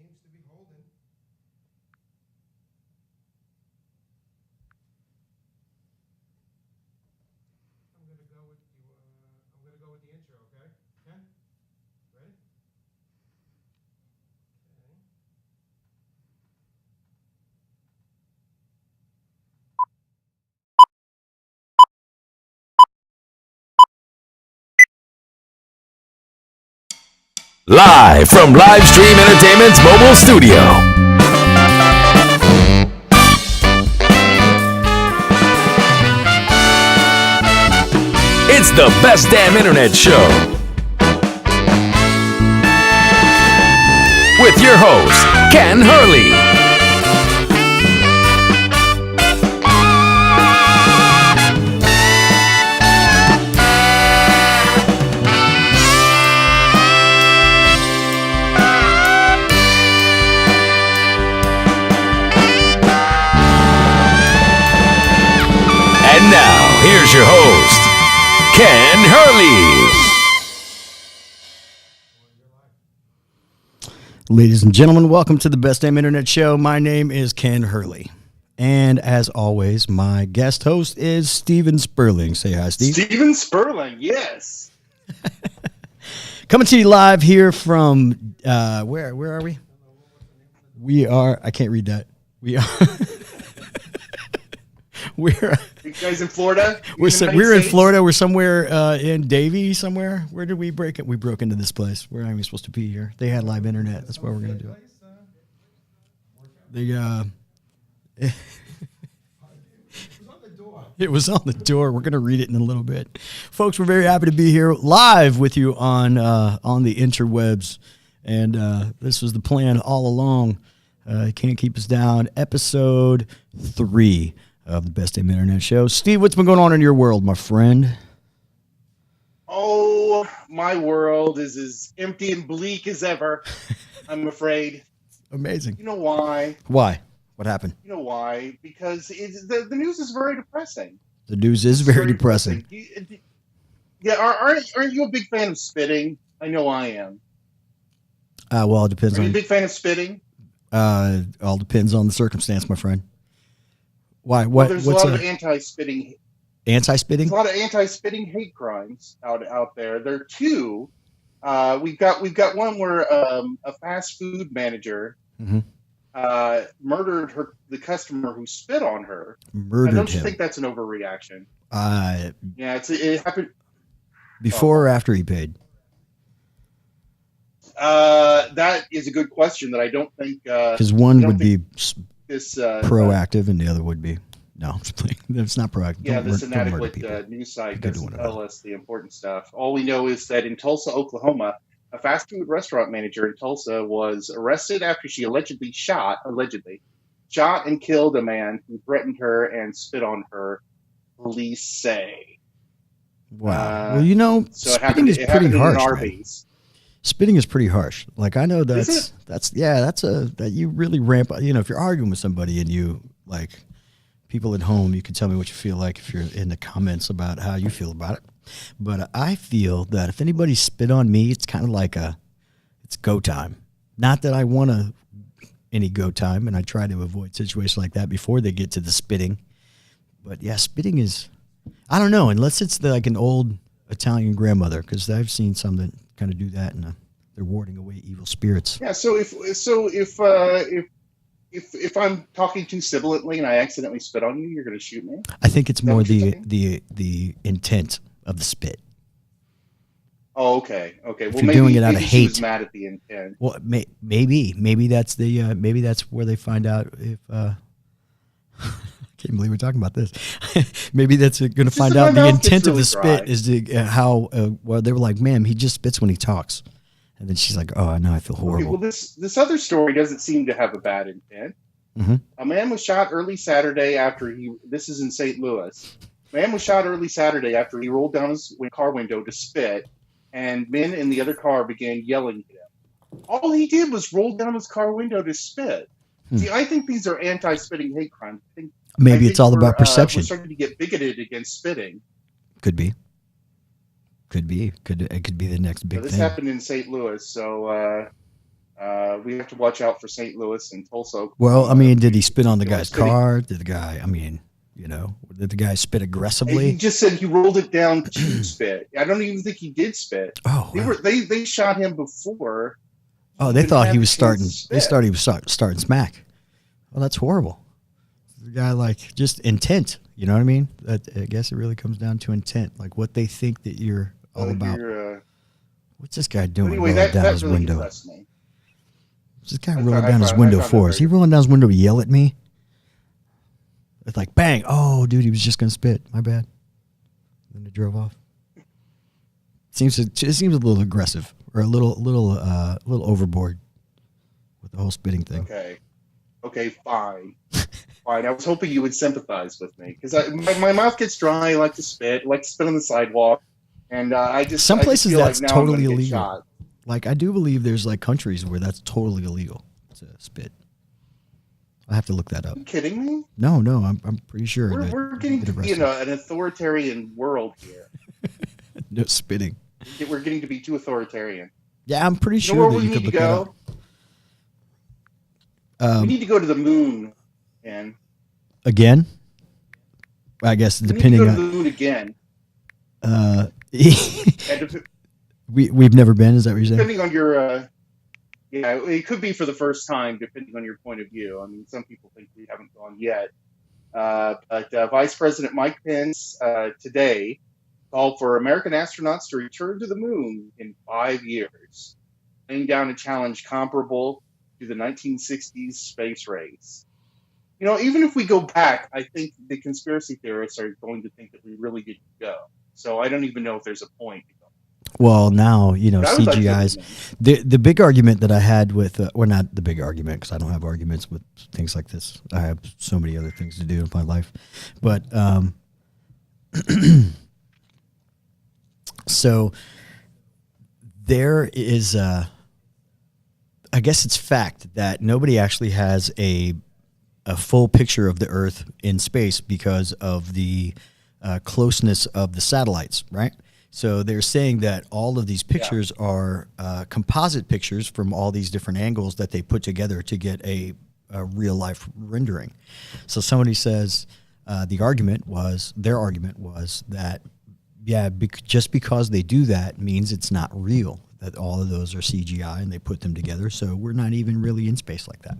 seems to be holding. I'm gonna go with you. I'm gonna go with the intro. Okay, Ken, ready? Okay. Live from Livestream Entertainment's mobile studio. It's the best damn internet show. With your host, Ken Hurley. And now, here's your host, Ken Hurley. Ladies and gentlemen, welcome to the Best Damn Internet Show. My name is Ken Hurley. And as always, my guest host is Steven Sperling. Say hi, Steve. Steven Sperling, yes. Coming to you live here from, where are we? We are, I can't read that. We are, we're You guys in Florida? we're in Florida. We're somewhere in Davie somewhere. Where did we break it? We broke into this place. Where are we supposed to be here? They had live internet. That's where we're going to do it. It was on the door. We're going to read it in a little bit. Folks, we're very happy to be here live with you on the interwebs. And this was the plan all along. Can't keep us down. Episode 3 of the Best Damn Internet Show. Steve, what's been going on in your world, my friend? Oh, my world is as empty and bleak as ever, I'm afraid. Amazing. You know why? Why? What happened? You know why? Because the news is very depressing. The news is very depressing. Yeah, aren't you a big fan of spitting? I know I am. Well, it depends Are you on. a big fan of spitting? All depends on the circumstance, my friend. Why? Well, What? there's What's a lot of anti-spitting. anti-spitting? There's a lot of anti-spitting hate crimes out there. There are two. We've got one where a fast food manager murdered the customer who spit on her. Murdered Don't you him. think that's an overreaction? Yeah, it happened before or after he paid? That is a good question that I don't think. Because one would be this proactive and the other would be no. I'm just playing. It's not proactive. Yeah, Don't this don't murder inadequate people. news site Good doesn't one. tell us the important stuff. All we know is that in Tulsa, Oklahoma, a fast food restaurant manager in Tulsa was arrested after she allegedly shot and killed a man who threatened her and spit on her. Police say. Wow. Well, So it spitting is pretty happened harsh. in Man. Arby's. Spitting is pretty harsh. Like I know Is it? that you really ramp up. If you're arguing with somebody and you like people at home, you can tell me what you feel like if you're in the comments about how you feel about it. But I feel that if anybody spit on me, it's kind of like it's go time. Not that I want any go time, and I try to avoid situations like that before they get to the spitting. But yeah, spitting is, I don't know, unless it's like an old Italian grandmother, because I've seen some that kind of do that, and they're warding away evil spirits. Yeah. So if I'm talking too sibilantly and I accidentally spit on you, you're going to shoot me. I think it's Is that more what you're saying? the intent of the spit. Oh, okay. Okay. Well, you're doing it out of maybe she was hate. mad at the intent. Well, maybe that's maybe that's where they find out if. I can't believe we're talking about this. Maybe that's going to find out my the mouth gets intent of really the spit dry. is how. Well, they were like, "Ma'am, he just spits when he talks," and then she's like, "Oh, now I feel Okay, horrible." well, this other story doesn't seem to have a bad intent. Mhm. A man was shot early Saturday after this is in St. Louis. A man was shot early Saturday after he rolled down his car window to spit, and men in the other car began yelling at him. All he did was roll down his car window to spit. See, I think these are anti-spitting hate crimes. Maybe it's all about perception. We're starting to get bigoted against spitting. Could be. It could be the next big This thing. happened in St. Louis, so We have to watch out for St. Louis and Tulsa. Well, I mean, did he spit on the Oklahoma guy's City. car? Did the guy? I mean, did the guy spit He aggressively? just said he rolled it down to spit. I don't even think he did spit. Oh, wow. They shot him before. Oh, they even thought had he a was chance starting. to They spit. thought he was starting smack. Well, that's horrible. The guy, like, just intent. You know what I mean? I guess it really comes down to intent, like what they think that you're all about. What's this guy doing? Anyway, rolling down that his really window. depressed me. What's this guy I rolling found- down I his found- I window found that for? Is he very- rolling down his window to yell at me? It's like bang! Oh, dude, he was just gonna spit. My bad. Then he drove off. It seems a little aggressive or a little overboard with the whole spitting thing. Okay, fine. Fine. I was hoping you would sympathize with me because my mouth gets dry. I like to spit. I like to spit on the sidewalk, and Some places feel that's like now I'm totally gonna get illegal. shot. Like, I do believe there's like countries where that's totally illegal to spit. I have to look that up. Are you kidding me? No, I'm pretty sure. We're, that we're you getting get to be in arrested. an authoritarian world here. No spitting. We're getting to be too authoritarian. Yeah, I'm pretty You know sure where that we you need could to look that go? up. We need to go to the moon, and Again, I guess we need to depending go to on the moon again. uh, And we've never been. Is that what you're saying? depending on your, yeah, it could be for the first time, depending on your point of view. I mean, some people think we haven't gone yet. But Vice President Mike Pence today called for American astronauts to return to the moon in 5 years, laying down a challenge comparable to the 1960s space race. You know, even if we go back, I think the conspiracy theorists are going to think that we really didn't go. So I don't even know if there's a point to go. Well, now But I would like to CGI's. go. The big argument that I had with, well, not the big argument because I don't have arguments with things like this. I have so many other things to do in my life, but so there is, I guess it's fact that nobody actually has a full picture of the Earth in space because of the closeness of the satellites, right? So they're saying that all of these pictures are composite pictures from all these different angles that they put together to get a real life rendering. So somebody says their argument was that, yeah, just because they do that means it's not real, that all of those are CGI and they put them together. So we're not even really in space like that.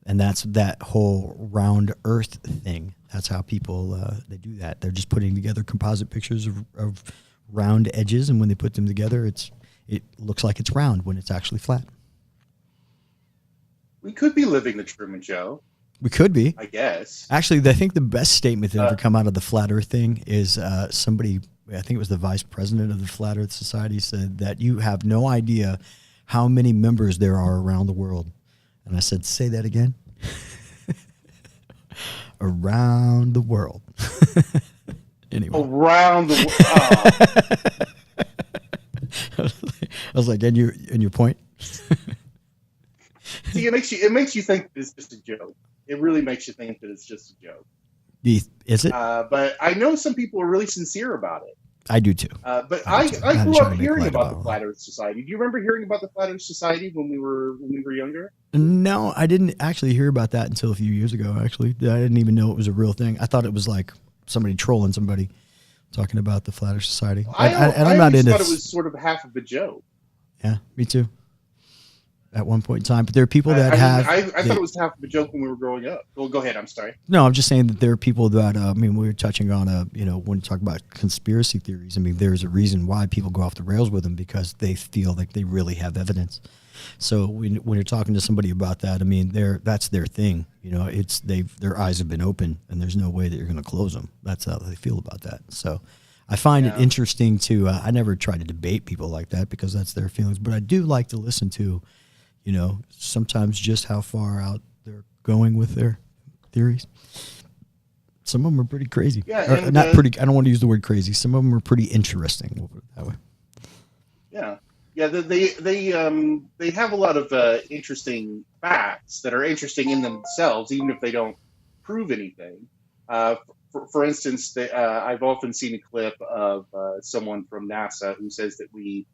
And that's that whole round Earth thing. That's how people they do that. They're just putting together composite pictures of round edges, and when they put them together, it looks like it's round when it's actually flat. We could be living the Truman Show, We could be. I guess. Actually, I think the best statement that ever come out of the Flat Earth thing is somebody, I think it was the vice president of the Flat Earth Society, said that you have no idea how many members there are around the world. And I said, say that again. Around the world. Anyway. Around the world. I was like, and your point? See, it makes you think it's just a joke. It really makes you think that it's just a joke. Is it? But I know some people are really sincere about it. I do too. But I I do too. I'm grew trying up to make hearing light about about the it. Flat Earth Society. Do you remember hearing about the Flat Earth Society when we were younger? No, I didn't actually hear about that until a few years ago, actually. I didn't even know it was a real thing. I thought it was like somebody trolling somebody talking about the Flat Earth Society. And I'm not always into thought it was sort of half of a joke. Yeah, me too. At one point in time. But there are people that I thought it was half of a joke when we were growing up. Well, go ahead. I'm sorry. No, I'm just saying that there are people that, I mean, we were touching on, when you talk about conspiracy theories, I mean, there's a reason why people go off the rails with them because they feel like they really have evidence. So when you're talking to somebody about that, I mean, that's their thing. You know, their eyes have been open and there's no way that you're going to close them. That's how they feel about that. So I find it interesting to, I never try to debate people like that because that's their feelings, but I do like to listen to, sometimes just how far out they're going with their theories. Some of them are pretty crazy. Yeah, Or, not pretty. I don't want to use the word crazy. Some of them are pretty interesting. We'll put it that way. Yeah. Yeah, they have a lot of interesting facts that are interesting in themselves, even if they don't prove anything. For instance, I've often seen a clip of someone from NASA who says that we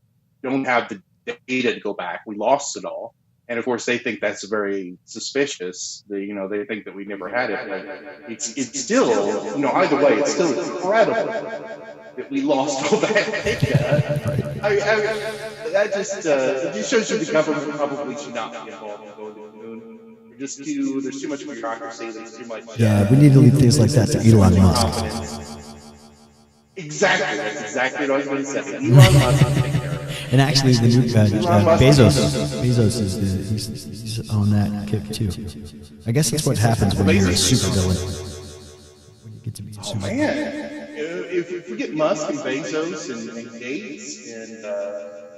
don't have the data to go back. We lost it all. And of course, they think that's very suspicious. They think that we never had it. But it's still, either way, it's still incredible that we lost all that data. That just shows you the government probably should not be involved in going to the moon. There's too much bureaucracy. There's too much. Yeah, we need to leave things like that to Elon Musk. Exactly. That's exactly what I was going to say. Elon Musk will take care of it. And actually, the new Bezos he's on that kick too. I guess that's what happens when you're a supervillain. When you get to be a supervillain. Man, if we get Musk and Bezos and Gates and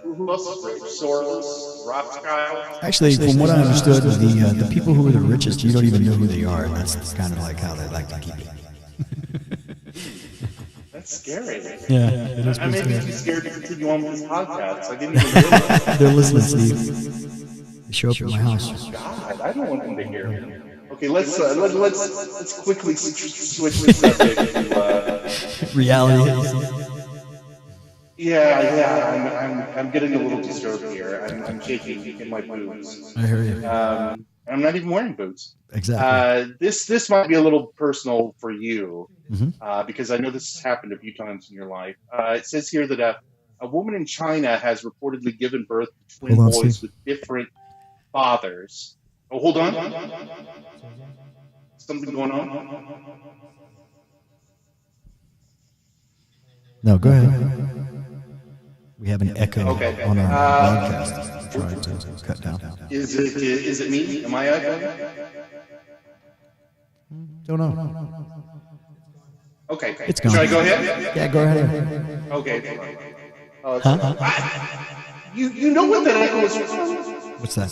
who else is rich? Soros, Rothschild. Actually, from what I understood, the people who are the richest, you don't even know who they are. And that's kind of like how they like to keep it. That's scary. Yeah, it is. I may be too scared to continue on with this podcast. I didn't even realize. They're listening, Steve. They show up at my house. God, I don't want them to hear me. Okay, let's quickly switch the subject to reality. Yeah, I'm getting a little disturbed here. I'm shaking in my boots. I hear you. I'm not even wearing boots. Exactly. This might be a little personal for you, Mm-hmm. because I know this has happened a few times in your life. It says here that a woman in China has reportedly given birth to twin boys with different fathers. Oh, hold on. Something going on? No, go ahead. We have an echo on our broadcast. Trying to cut down. Is it me? Am I echoing? Don't know. Okay. It's gone. Should I go ahead? Yeah, go ahead. Okay. Huh? You know what that echo is from? What's that?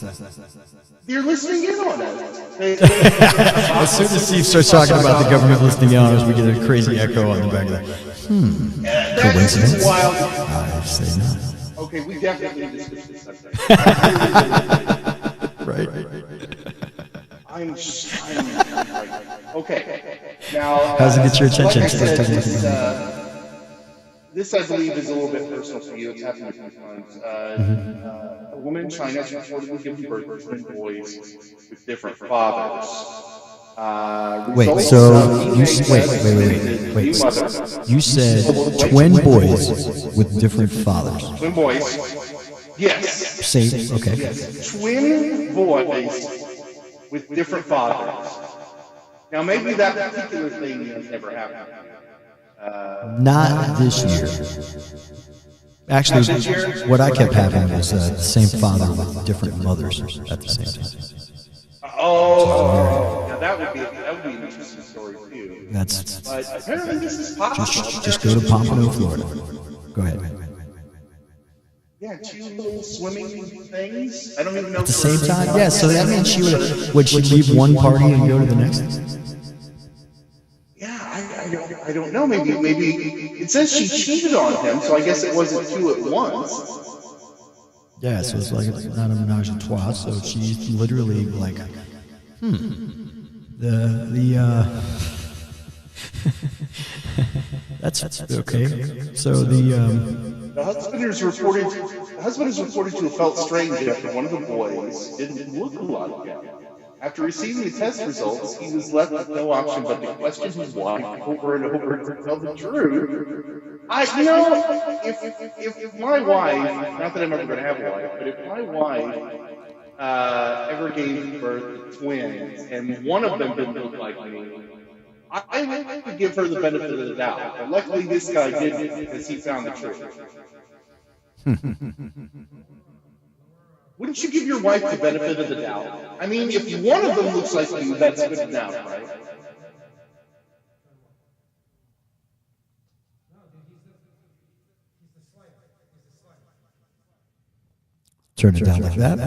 You're listening in on it. As soon as Steve starts talking about the government listening in on us, we get a crazy echo on the back there. Coincidence? Wild. I say not. Okay, we definitely need to switch this subject. Right. Okay. Now, How's it get your attention? Like I said, this, I believe, is a little bit personal for you. It's happened a few times. A woman in China has reportedly given birth to twin boys with different fathers. Wait, so wait. You said twin boys with different fathers. Twin boys. Yes. Same. Okay. Yes. Twin boys with different fathers. Now, maybe that particular thing has never happened. Not this year. Actually, what I kept having was the same father with different mothers at the same time. Now that would be an interesting story too. But apparently this is possible. Just go to Pompano, Florida. Go ahead. Yeah, two little swimming things. I don't even know. At the same time? Yeah, so that means she would she leave one party and go to the next? Yeah, I don't know. Maybe it says she cheated on him, so I guess it wasn't two at once. Yeah, so it's like not a menage a trois. So she's literally like, that's okay. So the husband is reported to have felt strange after one of the boys didn't look a lot like him. After receiving the test results, he was left with no option but to question his wife over and over to tell the truth. If my wife, not that I'm ever going to have a wife, but if my wife ever gave birth to twins and one of them didn't look like me, I would give her the benefit of the doubt. But luckily, this guy didn't because he found the truth. Wouldn't you give your wife the benefit of the doubt? I mean, if one of them looks like you, that's good enough, right? turn it down like that.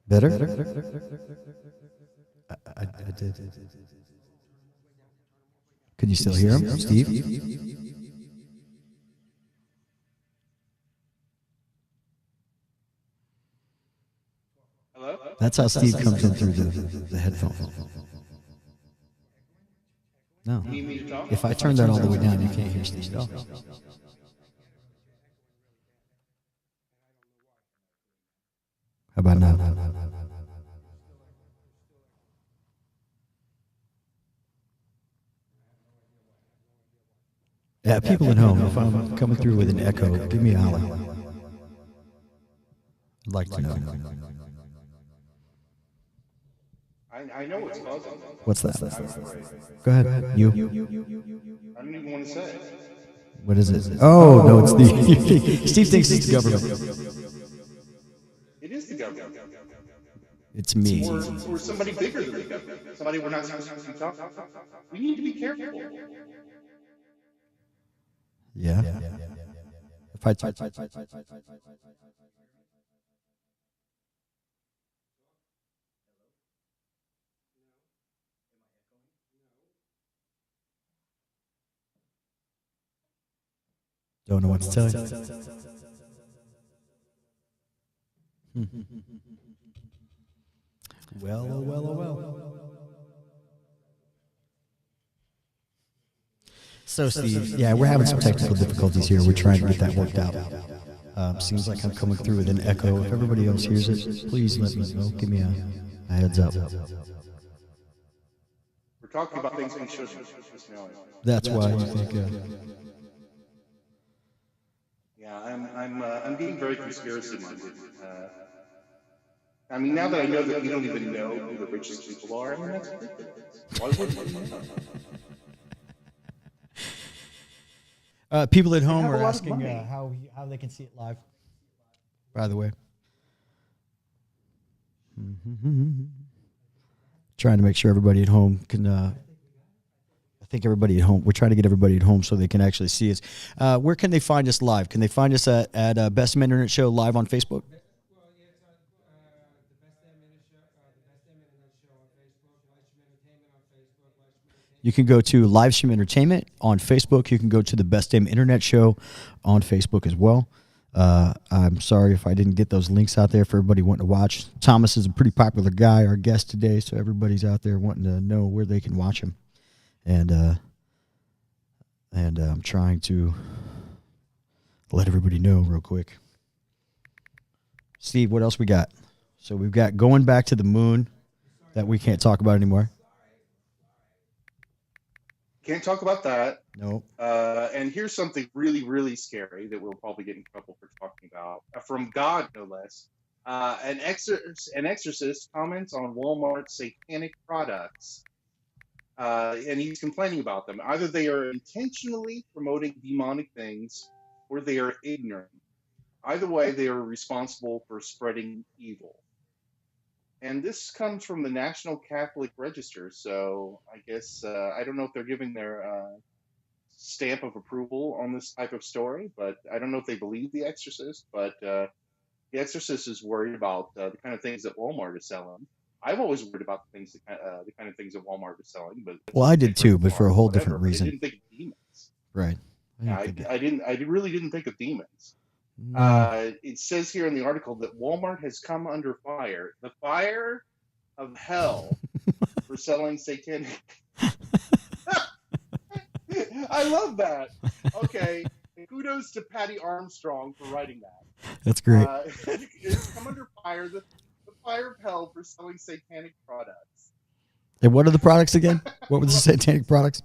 Better? I did. Can you still hear him, Steve? That's how Steve comes in through the headphone. No. If I turn that all the way down, you can't hear Steve. How about now? Yeah, people at home, if I'm coming through with an echo, give me a holler. I'd like to know. I know what's causing it. What's that? I'm afraid. Go ahead. You. I don't even want to say it. What is it? Oh, no, it's the. Steve thinks it's the government. It is the government. It's me. Or somebody bigger than the government. Somebody we're not supposed to be talking about. We need to be careful. Yeah. If I don't know what to tell you. Well, oh, well, oh, well. So, Steve, yeah, we're having some technical difficulties here. We're trying to get that worked out. Seems like I'm coming through with an echo. If everybody else hears it, please let me know. Give me a heads up. We're talking about things we shouldn't. Just know it. That's why you think. Yeah, I'm being very conspiracy minded. I mean, now that I know that we don't even know who the richest people are, I mean, that's ridiculous. Why wouldn't we know? People at home have a are lot of asking money. how they can see it live. By the way, trying to make sure everybody at home can. I think everybody at home. We're trying to get everybody at home so they can actually see us. Where can they find us live? Can they find us at Best Damn Internet Show live on Facebook? Well, yeah, it's on the Best Damn Internet Show on Facebook, Livestream Entertainment on Facebook, Livestream Entertainment. You can go to Livestream Entertainment on Facebook. You can go to the Best Damn Internet Show on Facebook as well. I'm sorry if I didn't get those links out there for everybody wanting to watch. Thomas is a pretty popular guy, our guest today, so everybody's out there wanting to know where they can watch him. And I'm trying to let everybody know real quick. Steve, what else we got? So we've got Going Back to the Moon that we can't talk about anymore. Can't talk about that. No. And here's something really, really scary that we'll probably get in trouble for talking about. From God, no less. An exorcist comments on Walmart's satanic products. And he's complaining about them. Either they are intentionally promoting demonic things or they are ignorant. Either way, they are responsible for spreading evil. And this comes from the National Catholic Register, so I guess I don't know if they're giving their stamp of approval on this type of story, but I don't know if they believe The Exorcist, but The Exorcist is worried about the kind of things that Walmart is selling. I've always worried about the kind of things that Walmart is selling, but Well, I did too, but for a whole different whatever. reason. I didn't think of demons. Right. I really didn't think of demons. It says here in the article that Walmart has come under fire, the fire of hell, for selling satanic. I love that. Okay, kudos to Patty Armstrong for writing that. That's great. It's come under fire, the fire of hell for selling satanic products. And what are the products again? What were the satanic products?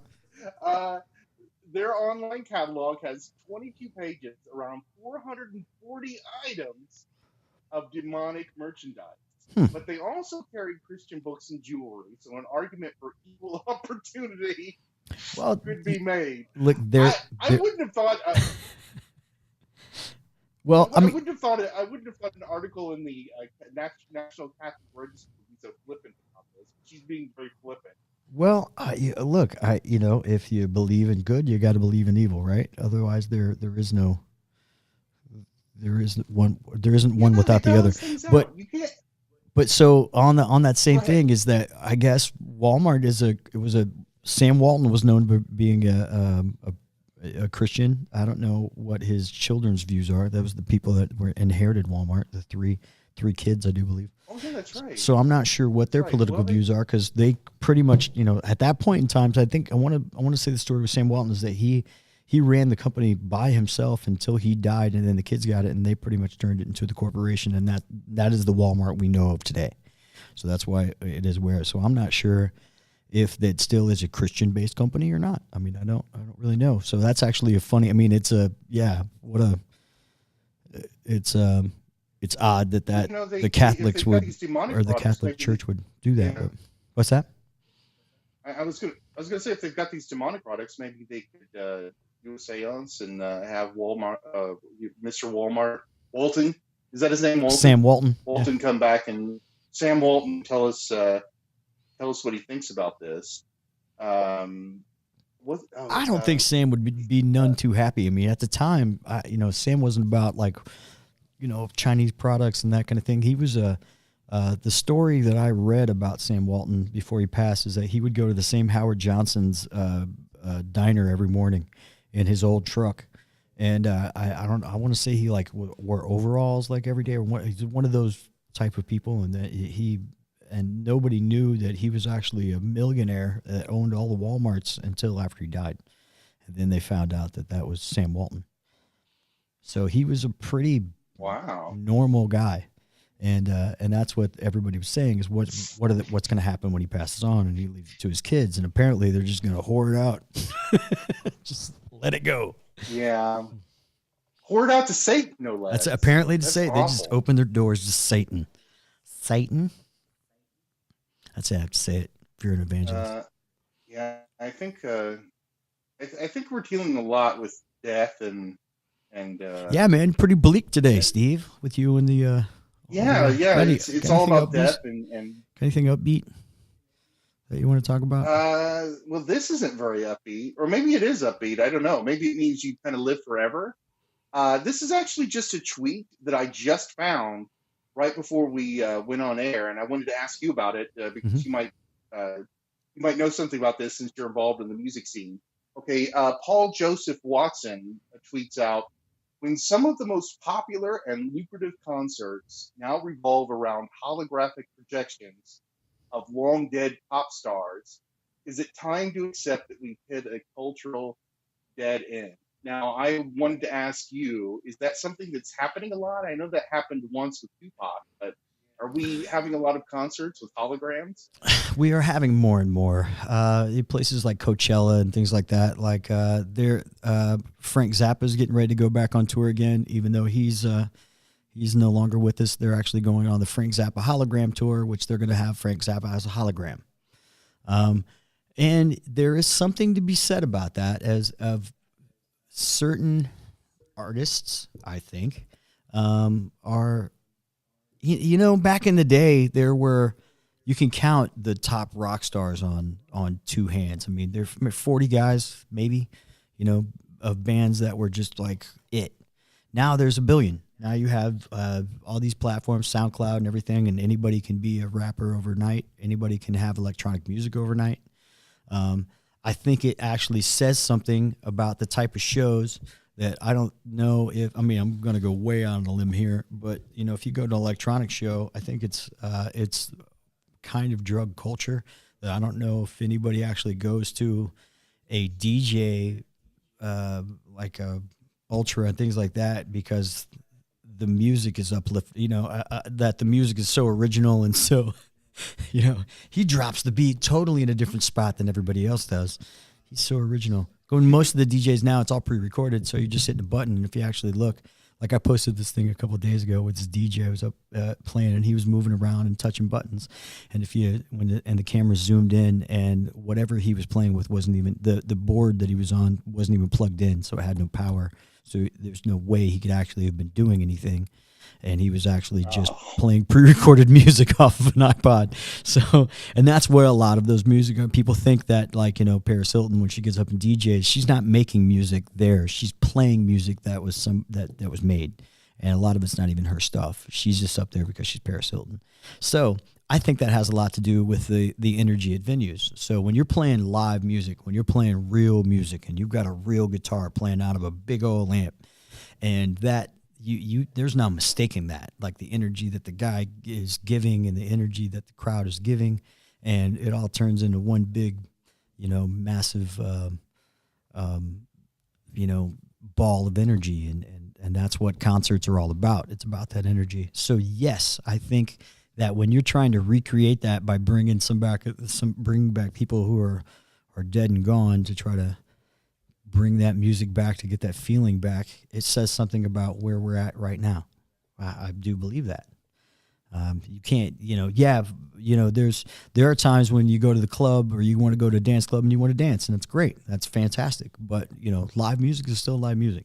Their online catalog has 22 pages, around 440 items of demonic merchandise. But they also carry Christian books and jewelry, so an argument for equal opportunity could be made. Look, I wouldn't have thought. Well, I wouldn't have thought. I wouldn't have thought an article in the National Catholic Register would be so flippant about this. She's being very flippant. Well, look, if you believe in good, you got to believe in evil, right? Otherwise, there isn't one without the other. But so on that same thing is that I guess Walmart Sam Walton was known for being a Christian. I don't know what his children's views are. That was the people that were inherited Walmart, the three kids, I do believe. Oh, yeah, that's right. So I'm not sure what their political views are, because they pretty much, at that point in time, I think I want to say the story with Sam Walton is that he he ran the company by himself until he died, and then the kids got it, and they pretty much turned it into the corporation, and that is the Walmart we know of today. So that's why it is where. So I'm not sure if that still is a Christian-based company or not. I mean, I don't really know. So that's actually a funny. I mean, it's odd that the Catholics would, or the Catholic Church would do that. Yeah. But what's that? I was gonna say, if they've got these demonic products, maybe they could do a seance and have Walmart, Mr. Walmart, Walton, is that his name? Walton? Sam Walton. Walton come back, and Sam Walton tell us what he thinks about this. I don't think Sam would be none too happy. I mean, at the time, Sam wasn't about Chinese products and that kind of thing. He was the story that I read about Sam Walton before he passed is that he would go to the same Howard Johnson's diner every morning in his old truck. And I want to say he wore overalls like every day, or he's one of those type of people, and that and nobody knew that he was actually a millionaire that owned all the Walmarts until after he died. And then they found out that was Sam Walton. So he was a pretty normal guy. And that's what everybody was saying is what's going to happen when he passes on and he leaves it to his kids. And apparently they're just going to hoard it out. Just let it go. Yeah. Hoard out to Satan, no less. That's apparently to That's say. awful. They just open their doors to Satan. Satan? That's how I have to say it if you're an evangelist. Yeah, I think we're dealing a lot with death and yeah, man, pretty bleak today, Steve, with you and the it's all about death and anything upbeat that you want to talk about? Well, this isn't very upbeat, or maybe it is upbeat. I don't know. Maybe it means you kind of live forever. This is actually just a tweet that I just found right before we went on air, and I wanted to ask you about it because you might know something about this since you're involved in the music scene. Okay, Paul Joseph Watson tweets out, when some of the most popular and lucrative concerts now revolve around holographic projections of long-dead pop stars, is it time to accept that we've hit a cultural dead end? Now, I wanted to ask you, is that something that's happening a lot? I know that happened once with Tupac, but are we having a lot of concerts with holograms? We are having more and more. Places like Coachella and things like that. Like Frank Zappa's getting ready to go back on tour again, even though he's no longer with us. They're actually going on the Frank Zappa hologram tour, which they're going to have Frank Zappa as a hologram. And there is something to be said about that, as of certain artists, I think, are. Back in the day, you can count the top rock stars on two hands. I mean, there's 40 guys, maybe, of bands that were just like it. Now there's a billion. Now you have all these platforms, SoundCloud and everything, and anybody can be a rapper overnight. Anybody can have electronic music overnight. I think it actually says something about the type of shows that I don't know if, I'm going to go way on a limb here, but if you go to an electronic show, I think it's kind of drug culture that I don't know if anybody actually goes to a DJ, like a Ultra and things like that, because the music is uplifting, that the music is so original and so, he drops the beat totally in a different spot than everybody else does. He's so original. Most of the DJs now, it's all pre-recorded, so you're just hitting a button. And if you actually look, like I posted this thing a couple of days ago with this DJ who was up playing, and he was moving around and touching buttons. And the camera zoomed in, and whatever he was playing with wasn't even the board that he was on wasn't even plugged in, so it had no power. So there's no way he could actually have been doing anything. And he was actually just playing pre-recorded music off of an iPod. So, and that's where a lot of those music people think that, like, Paris Hilton, when she gets up and DJs, she's not making music there. She's playing music that was that was made. And a lot of it's not even her stuff. She's just up there because she's Paris Hilton. So I think that has a lot to do with the energy at venues. So when you're playing live music, when you're playing real music, and you've got a real guitar playing out of a big old amp, and that, there's no mistaking that, like the energy that the guy is giving and the energy that the crowd is giving, and it all turns into one big, massive, ball of energy, and that's what concerts are all about. It's about that energy. So yes, I think that when you're trying to recreate that by bringing bringing back people who are dead and gone, to try to bring that music back, to get that feeling back, it says something about where we're at right now. I do believe that. You can't, there are times when you go to the club or you want to go to a dance club and you want to dance, and it's great. That's fantastic. But, live music is still live music.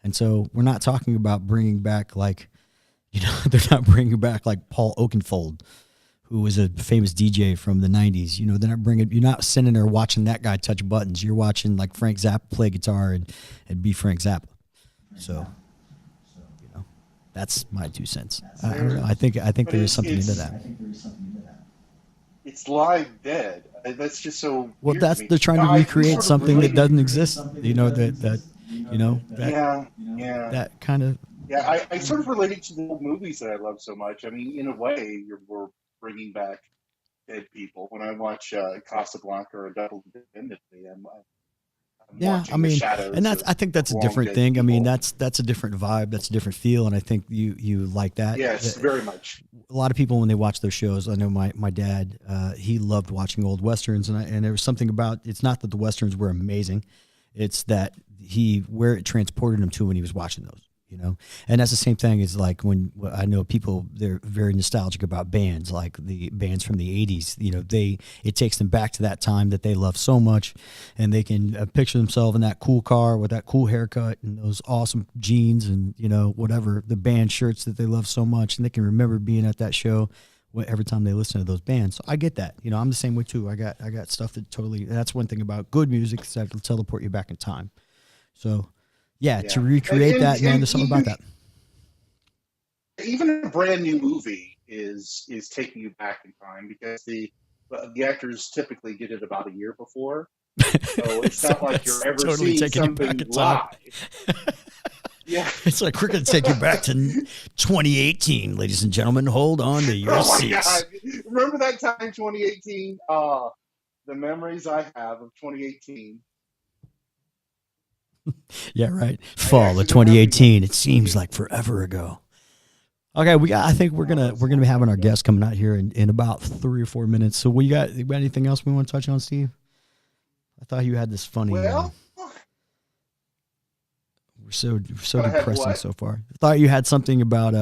And so we're not talking about bringing back they're not bringing back like Paul Oakenfold, who was a famous DJ from the 90s. You're not sitting there watching that guy touch buttons. You're watching like Frank Zappa play guitar and be Frank Zappa. So, that's my 2 cents. I don't know. I think there is something into that. It's live dead. That's just so. Well, they're trying to recreate something that doesn't exist. That kind of. Yeah, I sort of relate it to the old movies that I love so much. I mean, in a way, we're bringing back dead people. When I watch Casablanca or Double Indemnity, I'm watching the shadows, and I think that's a different thing. People. I mean, that's a different vibe, that's a different feel, and I think you like that. Yes, very much. A lot of people, when they watch those shows, I know my dad, he loved watching old westerns, and there was something about, it's not that the westerns were amazing, it's that where it transported him to when he was watching those. And that's the same thing as like when I know people, they're very nostalgic about bands, like the bands from the 80s. It takes them back to that time that they love so much, and they can picture themselves in that cool car with that cool haircut and those awesome jeans and whatever, the band shirts that they love so much, and they can remember being at that show every time they listen to those bands. So I get that. I'm the same way too. I got stuff that totally. That's one thing about good music, is that it'll teleport you back in time. So. Yeah, to recreate that, man, there's something about that. Even a brand new movie is taking you back in time, because the actors typically did it about a year before. So it's not like you're ever totally seeing something live. Yeah, it's like we're going to take you back to 2018, ladies and gentlemen. Hold on to your seats. God. Remember that time, 2018? The memories I have of 2018. Yeah, right. Fall of 2018. It seems like forever ago. Okay, I think we're gonna be having our guest coming out here in about 3 or 4 minutes. So you got anything else we want to touch on, Steve? I thought you had this funny. Well, we're so depressing so far. I thought you had something about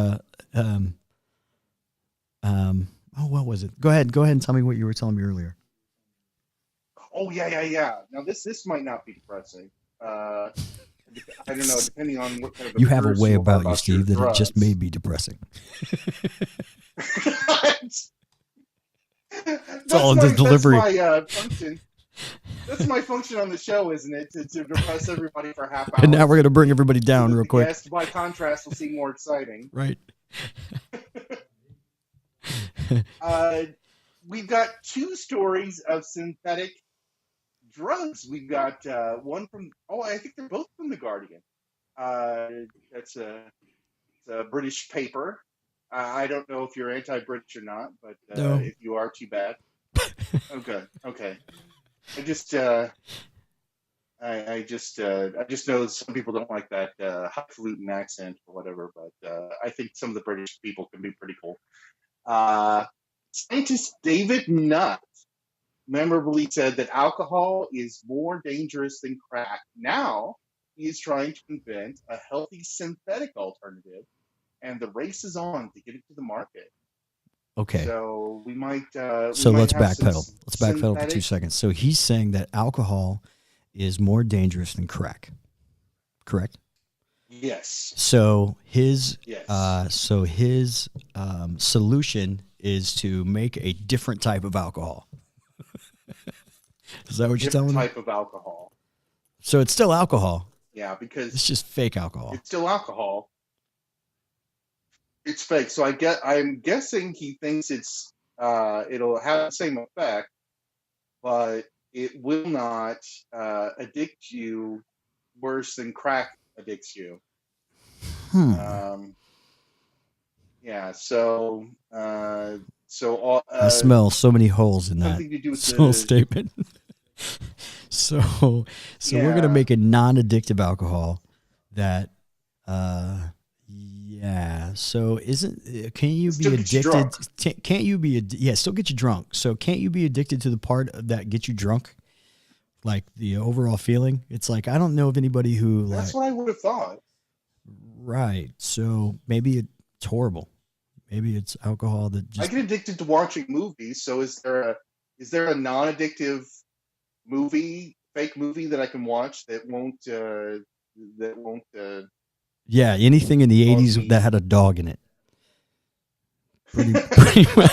what was it? Go ahead and tell me what you were telling me earlier. Oh yeah. Now this might not be depressing. I don't know, depending on what kind of. You have a way about you, Steve, that it just may be depressing. It's all in the delivery. That's my function. That's my function on the show, isn't it? To depress everybody for half hour. And now we're going to bring everybody down real quick. Yes, by contrast, will seem more exciting. Right. We've got 2 stories of synthetic drugs. We've got one from, I think they're both from The Guardian. That's a British paper. I don't know if you're anti-British or not, but no. If you are, too bad. Okay. I just know some people don't like that highfalutin accent or whatever, but I think some of the British people can be pretty cool. Scientist David Nutt memorably said that alcohol is more dangerous than crack. Now he is trying to invent a healthy synthetic alternative, and the race is on to get it to the market. Okay. So we might. So let's backpedal. Let's backpedal for 2 seconds. So he's saying that alcohol is more dangerous than crack. Correct? Yes. So his yes. Solution is to make a different type of alcohol. Is that what you're telling me? Different type of alcohol. So it's still alcohol. Yeah, because it's just fake alcohol. It's still alcohol. It's fake. So I'm guessing he thinks it'll have the same effect, but it will not addict you worse than crack addicts you. Yeah. So I smell so many holes in that something to do with small statement. So we're gonna make a non-addictive alcohol that, yeah. So can you Still be get you addicted? drunk. Can't you be? Yeah, still get you drunk. So can't you be addicted to the part that gets you drunk? Like the overall feeling. It's like I don't know of anybody who That's what I would have thought. Right. So maybe it's horrible. Maybe it's alcohol that I just. get addicted to watching movies. So is there a non-addictive fake movie that I can watch that won't Yeah, anything in the cause '80s me? that had a dog in it. Pretty much.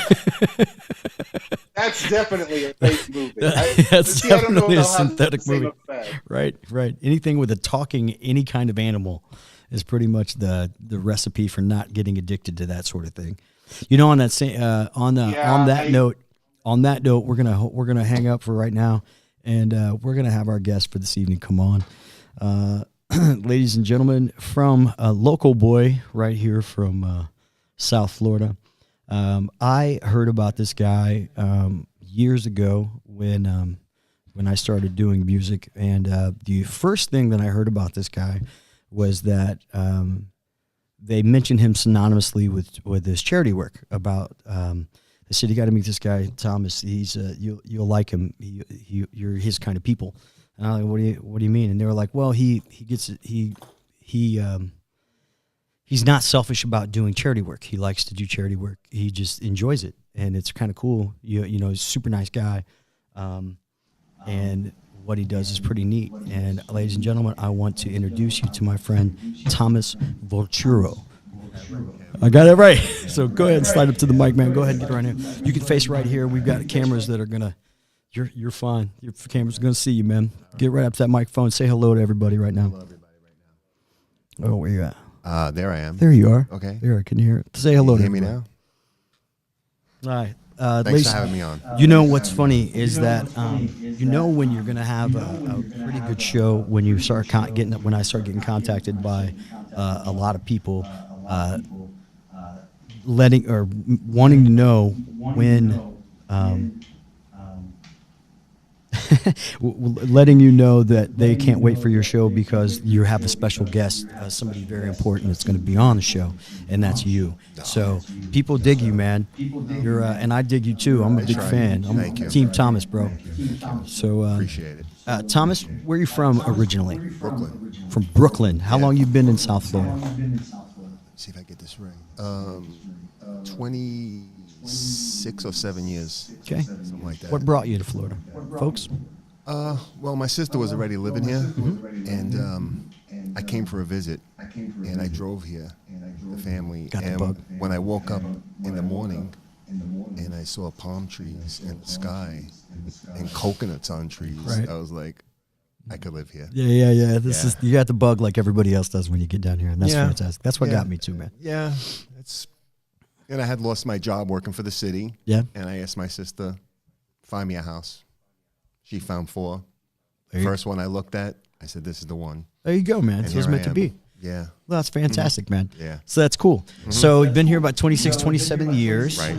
That's definitely a fake movie. That's I don't know definitely a if it'll have synthetic the same movie. effect. Right. Anything with a talking, any kind of animal, is pretty much the recipe for not getting addicted to that sort of thing. You know, on that same on that note, we're gonna hang up for right now, and we're gonna have our guest for this evening come on, ladies and gentlemen, from a local boy right here from South Florida. I heard about this guy years ago when I started doing music, and the first thing that I heard about this guy was that they mentioned him synonymously with his charity work. About they said, you got to meet this guy Thomas. He's you'll like him. You're his kind of people. And I'm like, what do you mean? And they were like, well, he's not selfish about doing charity work. He likes to do charity work. He just enjoys it, and it's kind of cool. You know, he's a super nice guy, and what he does is pretty neat. And ladies and gentlemen, I want to introduce you to my friend Thomas Volturo. I got it right. So go ahead and slide up to the mic, man. Go ahead and get right here. You can face right here. We've got cameras that are gonna. You're fine. Your camera's gonna see you, man. Get right up to that microphone. Say hello to everybody right now. Oh, where you at? There I am. There you are. Okay. There, I can hear it. Say hello to Hear me everybody. now? All right. Thanks ladies- for having me on. You know what's funny is that you know when you're gonna have a pretty good show when you start when I start getting contacted by a lot of people, wanting to know when. Letting you know that they can't wait for your show because you have a special guest, somebody very important that's going to be on the show, and that's you. So people dig you, man. You're and I dig you too. I'm a big fan. I'm Thank you. Team Thomas, bro. So Appreciate it. Thomas, where are you from originally? Brooklyn. From Brooklyn. How long you been in South Florida? See if I get this right. 26 or 7 years. Okay. Something like that. What brought you to Florida, folks? Well, my sister was already living here, and I came for a visit, and I drove here, the family. Got the and bug. when I woke up in the morning, and I saw palm trees and the sky and coconuts on trees, Right. I was like, I could live here. Yeah. This is you got the bug like everybody else does when you get down here, and that's Yeah. fantastic. That's what Yeah. got me too, man. Yeah, and I had lost my job working for the city. Yeah. And I asked my sister, find me a house. She found 4. There you- First one I looked at, I said, this is the one. There you go, man. And It was here I meant to am. be. Yeah. Well, that's fantastic, man. Yeah. So that's cool. So you've been here about 26, 27 years. Right.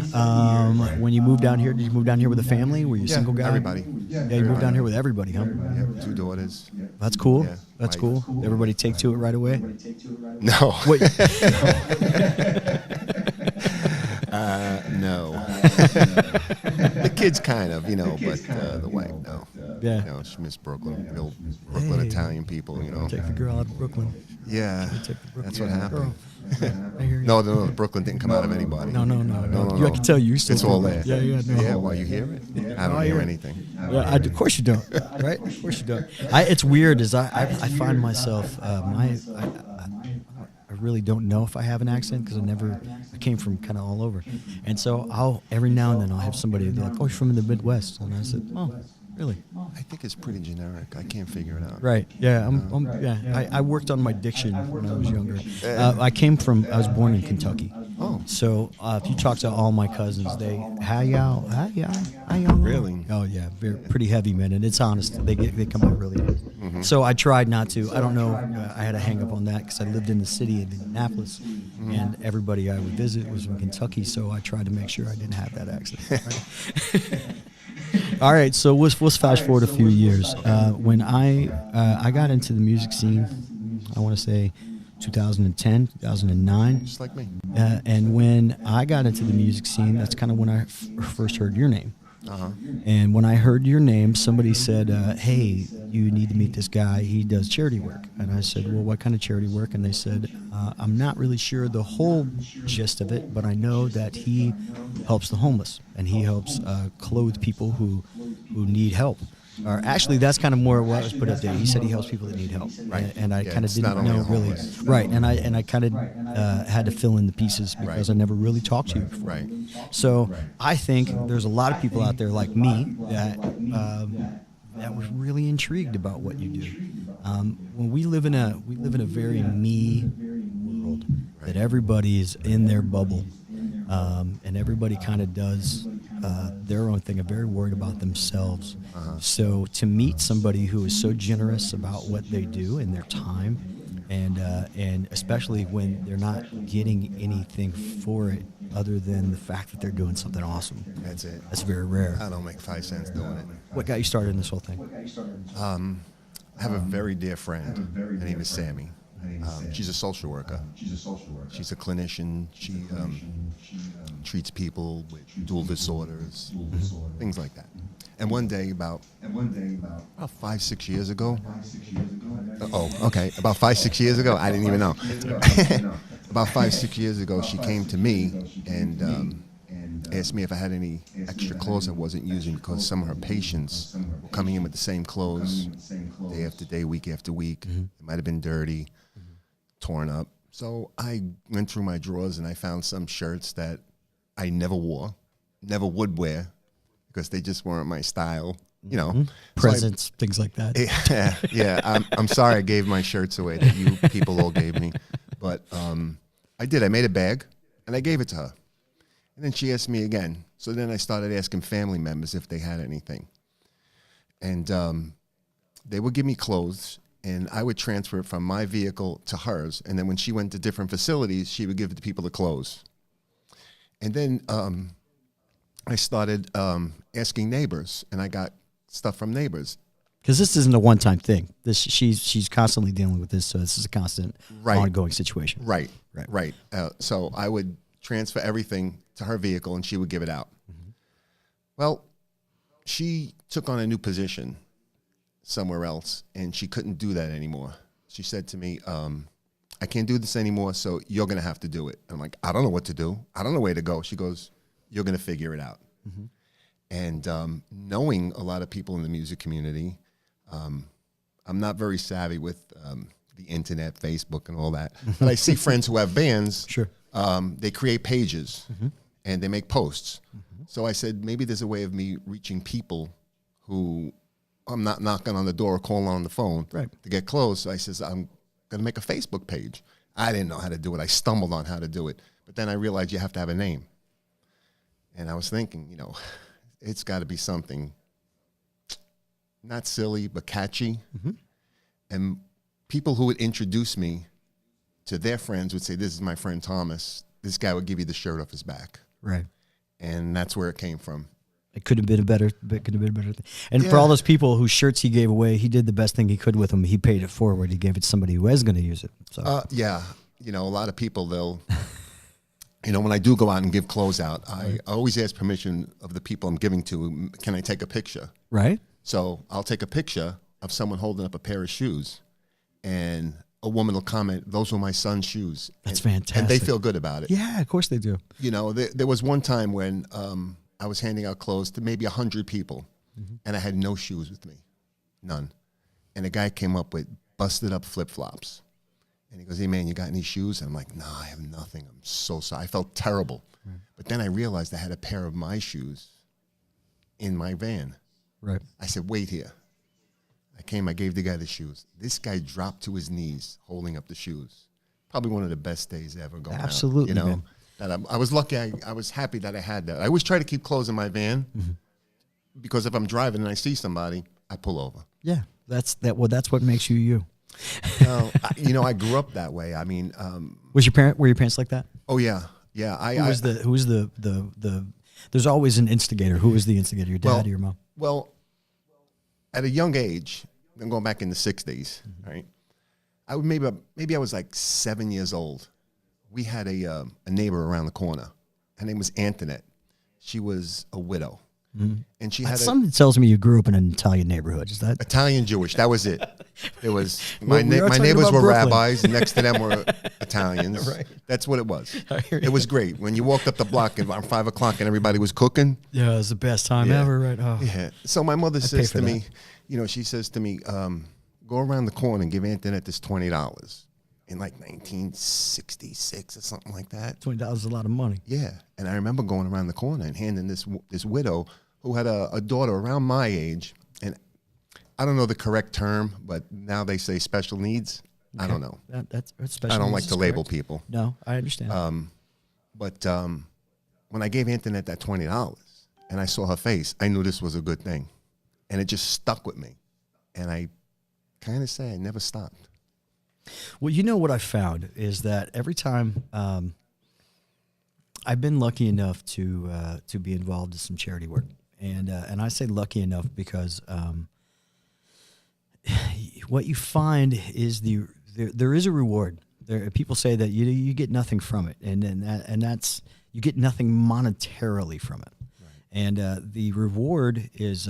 When you moved down here, did you move down here with a family? Were you a Yeah, single guy? everybody. Yeah, you moved down here with everybody, huh? Yeah, 2 daughters. That's cool. Yeah, That's wife. cool. Everybody take to it right away? No. Wait. No. The kids kind of, but the wife, no. Yeah. She missed Brooklyn, real Brooklyn Hey. Italian people, Take the girl out of Brooklyn. Yeah, Take the Brooklyn that's what girl. happened. I hear you. No, Brooklyn didn't come out of anybody. No. No. You, I can tell you. Still It's all Brooklyn. there. Yeah. No. Yeah, well, you hear it? I don't I hear hear it. anything. Yeah, of course you don't, right? Of course you don't. It's weird. I find myself I really don't know if I have an accent because I came from kind of all over, and so every now and then I'll have somebody be like, "Oh, you're from the Midwest," and I said, "Oh, really?" I think it's pretty generic. I can't figure it out. Right? Yeah. I worked on my diction when I was younger. I was born in Kentucky. Oh. So if you talk to all my cousins, how y'all. Really? Oh yeah, pretty heavy, man, and it's honest. They come out really honest. So I tried not to. I don't know. I had a hang up on that because I lived in the city of Indianapolis, and everybody I would visit was from Kentucky. So I tried to make sure I didn't have that accent. Right? All right, so let's fast forward a few years. When I got into the music scene, I want to say 2010, 2009. Just like me. And when I got into the music scene, that's kind of when I first heard your name. Uh-huh. And when I heard your name, somebody said, hey, you need to meet this guy. He does charity work. And I said, well, what kind of charity work? And they said, I'm not really sure the whole gist of it, but I know that he helps the homeless and he helps clothe people who need help. Or actually, that's kind of more what was put up there. He said he helps people that need help, Right. and I Yeah, kind of it's not didn't only know the really, homeless. right? And I kind of had to fill in the pieces because I never really talked to you before. Right. So I think there's a lot of people out there like me that that was really intrigued about what you do. When we live in a very me world, that everybody is in their bubble, and everybody kind of does their own thing. Are very worried about themselves. So to meet somebody who is so generous about what they do and their time, and especially when they're not getting anything for it other than the fact that they're doing something awesome. That's it. That's very rare. I don't make 5 cents doing it. What got you started in this whole thing? I have a very dear friend. Her name is Sammy. She's a social worker. She's a clinician. She treats people with dual disorders, things like that. And one day, about 5-6 years ago. About 5-6 years ago, I didn't even know. About 5-6 years ago, she came to me and asked me if I had any extra clothes I wasn't using because some of her patients were coming in with the same clothes day after day, week after week. It might have been dirty, torn up. So I went through my drawers and I found some shirts that I never wore, never would wear, because they just weren't my style, you know. Presents, things like that. Yeah. I'm sorry I gave my shirts away that you people all gave me, but I did. I made a bag and I gave it to her, and then she asked me again. So then I started asking family members if they had anything, and they would give me clothes, and I would transfer it from my vehicle to hers, and then when she went to different facilities, she would give the people the clothes, and then I started asking neighbors, and I got stuff from neighbors. Because this isn't a one-time thing. She's constantly dealing with this, so this is a constant, ongoing situation. Right. So I would transfer everything to her vehicle, and she would give it out. Well, she took on a new position somewhere else, and she couldn't do that anymore. She said to me, I can't do this anymore, so you're going to have to do it. I'm like, I don't know what to do. I don't know where to go. She goes, you're going to figure it out. And knowing a lot of people in the music community, I'm not very savvy with the internet, Facebook, and all that. But I see friends who have bands. Sure. They create pages and they make posts. So I said, maybe there's a way of me reaching people who I'm not knocking on the door or calling on the phone to get close. So I says, I'm going to make a Facebook page. I didn't know how to do it. I stumbled on how to do it. But then I realized you have to have a name. And I was thinking, you know, it's got to be something not silly, but catchy. And people who would introduce me to their friends would say, this is my friend Thomas. This guy would give you the shirt off his back. Right. And that's where it came from. It could have been a better thing. And for all those people whose shirts he gave away, he did the best thing he could with them. He paid it forward. He gave it to somebody who was going to use it. So yeah, you know, a lot of people, they'll, you know, when I do go out and give clothes out, I always ask permission of the people I'm giving to, can I take a picture? Right. So I'll take a picture of someone holding up a pair of shoes, and a woman will comment, those were my son's shoes. That's fantastic. And they feel good about it. Yeah, of course they do. You know, there was one time when I was handing out clothes to maybe 100 people, and I had no shoes with me, none. And a guy came up with busted up flip-flops. And he goes, hey, man, you got any shoes? And I'm like, no, I have nothing. I'm so sorry. I felt terrible. But then I realized I had a pair of my shoes in my van. Right. I said, wait here. I gave the guy the shoes. This guy dropped to his knees holding up the shoes. Probably one of the best days ever going out. Absolutely, You know, man. that I was lucky. I was happy that I had that. I always try to keep clothes in my van because if I'm driving and I see somebody, I pull over. Yeah, that's what makes you you. You know, I grew up that way. I mean, Were your parents like that? oh yeah. Yeah. Who was the There's always an instigator. Who was the instigator? Your dad Well- or your mom? Well, at a young age, I'm going back in the 60s, right? I would maybe I was like 7 years old. We had a neighbor around the corner. Her name was Antoinette. She was a widow, and she had a Something tells me you grew up in an Italian neighborhood. Is that? Italian Jewish. That was it. It was Well, we are my talking neighbors about were Brooklyn. rabbis, and next to them were Italians. Right. That's what it was. hear It was great when you walked up the block at around 5 o'clock and everybody was cooking. Yeah, it was the best time Yeah. ever, right? Oh. Yeah. So my mother pay says for to that. me, she says to me, go around the corner and give Antoinette this $20 in like 1966 or something like that. $20 is a lot of money. Yeah. And I remember going around the corner and handing this widow who had a daughter around my age, and I don't know the correct term, but now they say special needs. I don't know. That's special. I don't like needs to is label correct. people. No, I understand. But when I gave Antoinette that $20 and I saw her face, I knew this was a good thing. And it just stuck with me. And I kind of say I never stopped. Well, you know what I found is that every time I've been lucky enough to be involved in some charity work, and I say lucky enough because what you find is there is a reward. People say that you get nothing from it, and that's you get nothing monetarily from it. And the reward is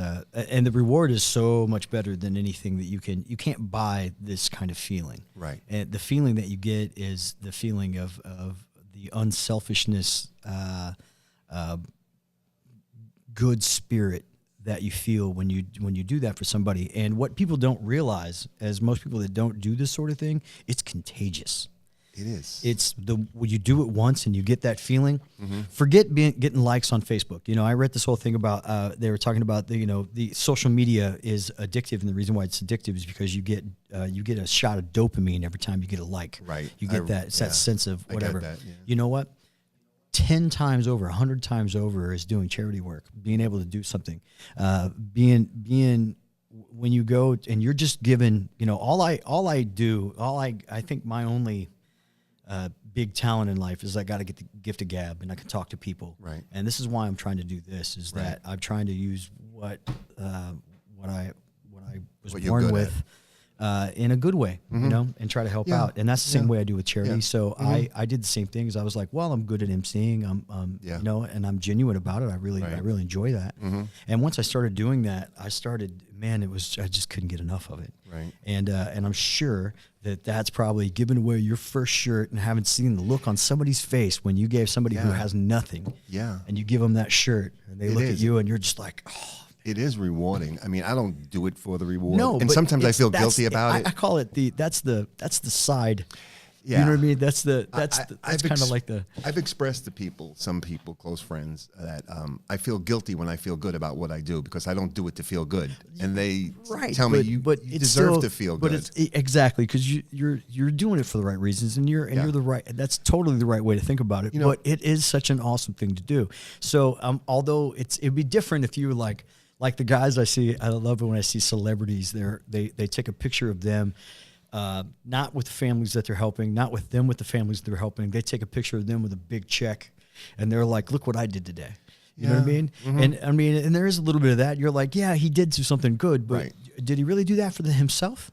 so much better than anything that you can't buy this kind of feeling. Right. And the feeling that you get is the feeling of the unselfishness, good spirit that you feel when you do that for somebody. And what people don't realize, as most people that don't do this sort of thing, it's contagious. It is. It's when you do it once and you get that feeling. Forget getting likes on Facebook. I read this whole thing about they were talking about the social media is addictive, and the reason why it's addictive is because you get a shot of dopamine every time you get a like. Right. You get that sense of I get whatever. that, yeah. You know what? 10 times over, 100 times over is doing charity work, being able to do something, being when you go and you're just given, I think my only big talent in life is I got to get the gift of gab, and I can talk to people. Right. And this is why I'm trying to do this, is that I'm trying to use what I was What you're born good with. In a good way, and try to help Yeah. out. And that's the same way I do with charity. Yeah. So I did the same thing. As I was like, well, I'm good at emceeing. And I'm genuine about it. I really enjoy that. And once I started doing that, I just couldn't get enough of it. Right. And I'm sure that's probably giving away your first shirt and haven't seen the look on somebody's face when you gave somebody who has nothing. Yeah. And you give them that shirt and they It look at is. you and you're just like, oh. It is rewarding. I mean, I don't do it for the reward. No, and but sometimes I it's- feel that's- guilty about it. I call it that's the side. Yeah. You know what I mean? That's I've kind of like the. I've expressed to some people, close friends, that I feel guilty when I feel good about what I do because I don't do it to feel good, and they tell me you it's deserve still- to feel but good. Exactly, because you're doing it for the right reasons, and you're the right. That's totally the right way to think about it. But it is such an awesome thing to do. So although it'd be different if you were like the guys I see. I love it when I see celebrities. They take a picture of them. Not with the families that they're helping, not with them with the families they're helping. They take a picture of them with a big check, and they're like, "Look what I did today." You know what I mean? And there is a little bit of that. You're like, "Yeah, he did do something good, but did he really do that for himself,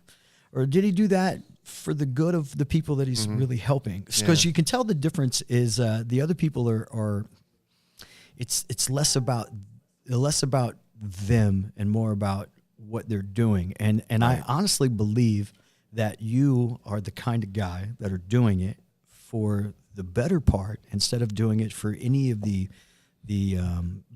or did he do that for the good of the people that he's really helping?" Because you can tell the difference is the other people are. It's less about them and more about what they're doing, and I honestly believe that you are the kind of guy that are doing it for the better part instead of doing it for any of the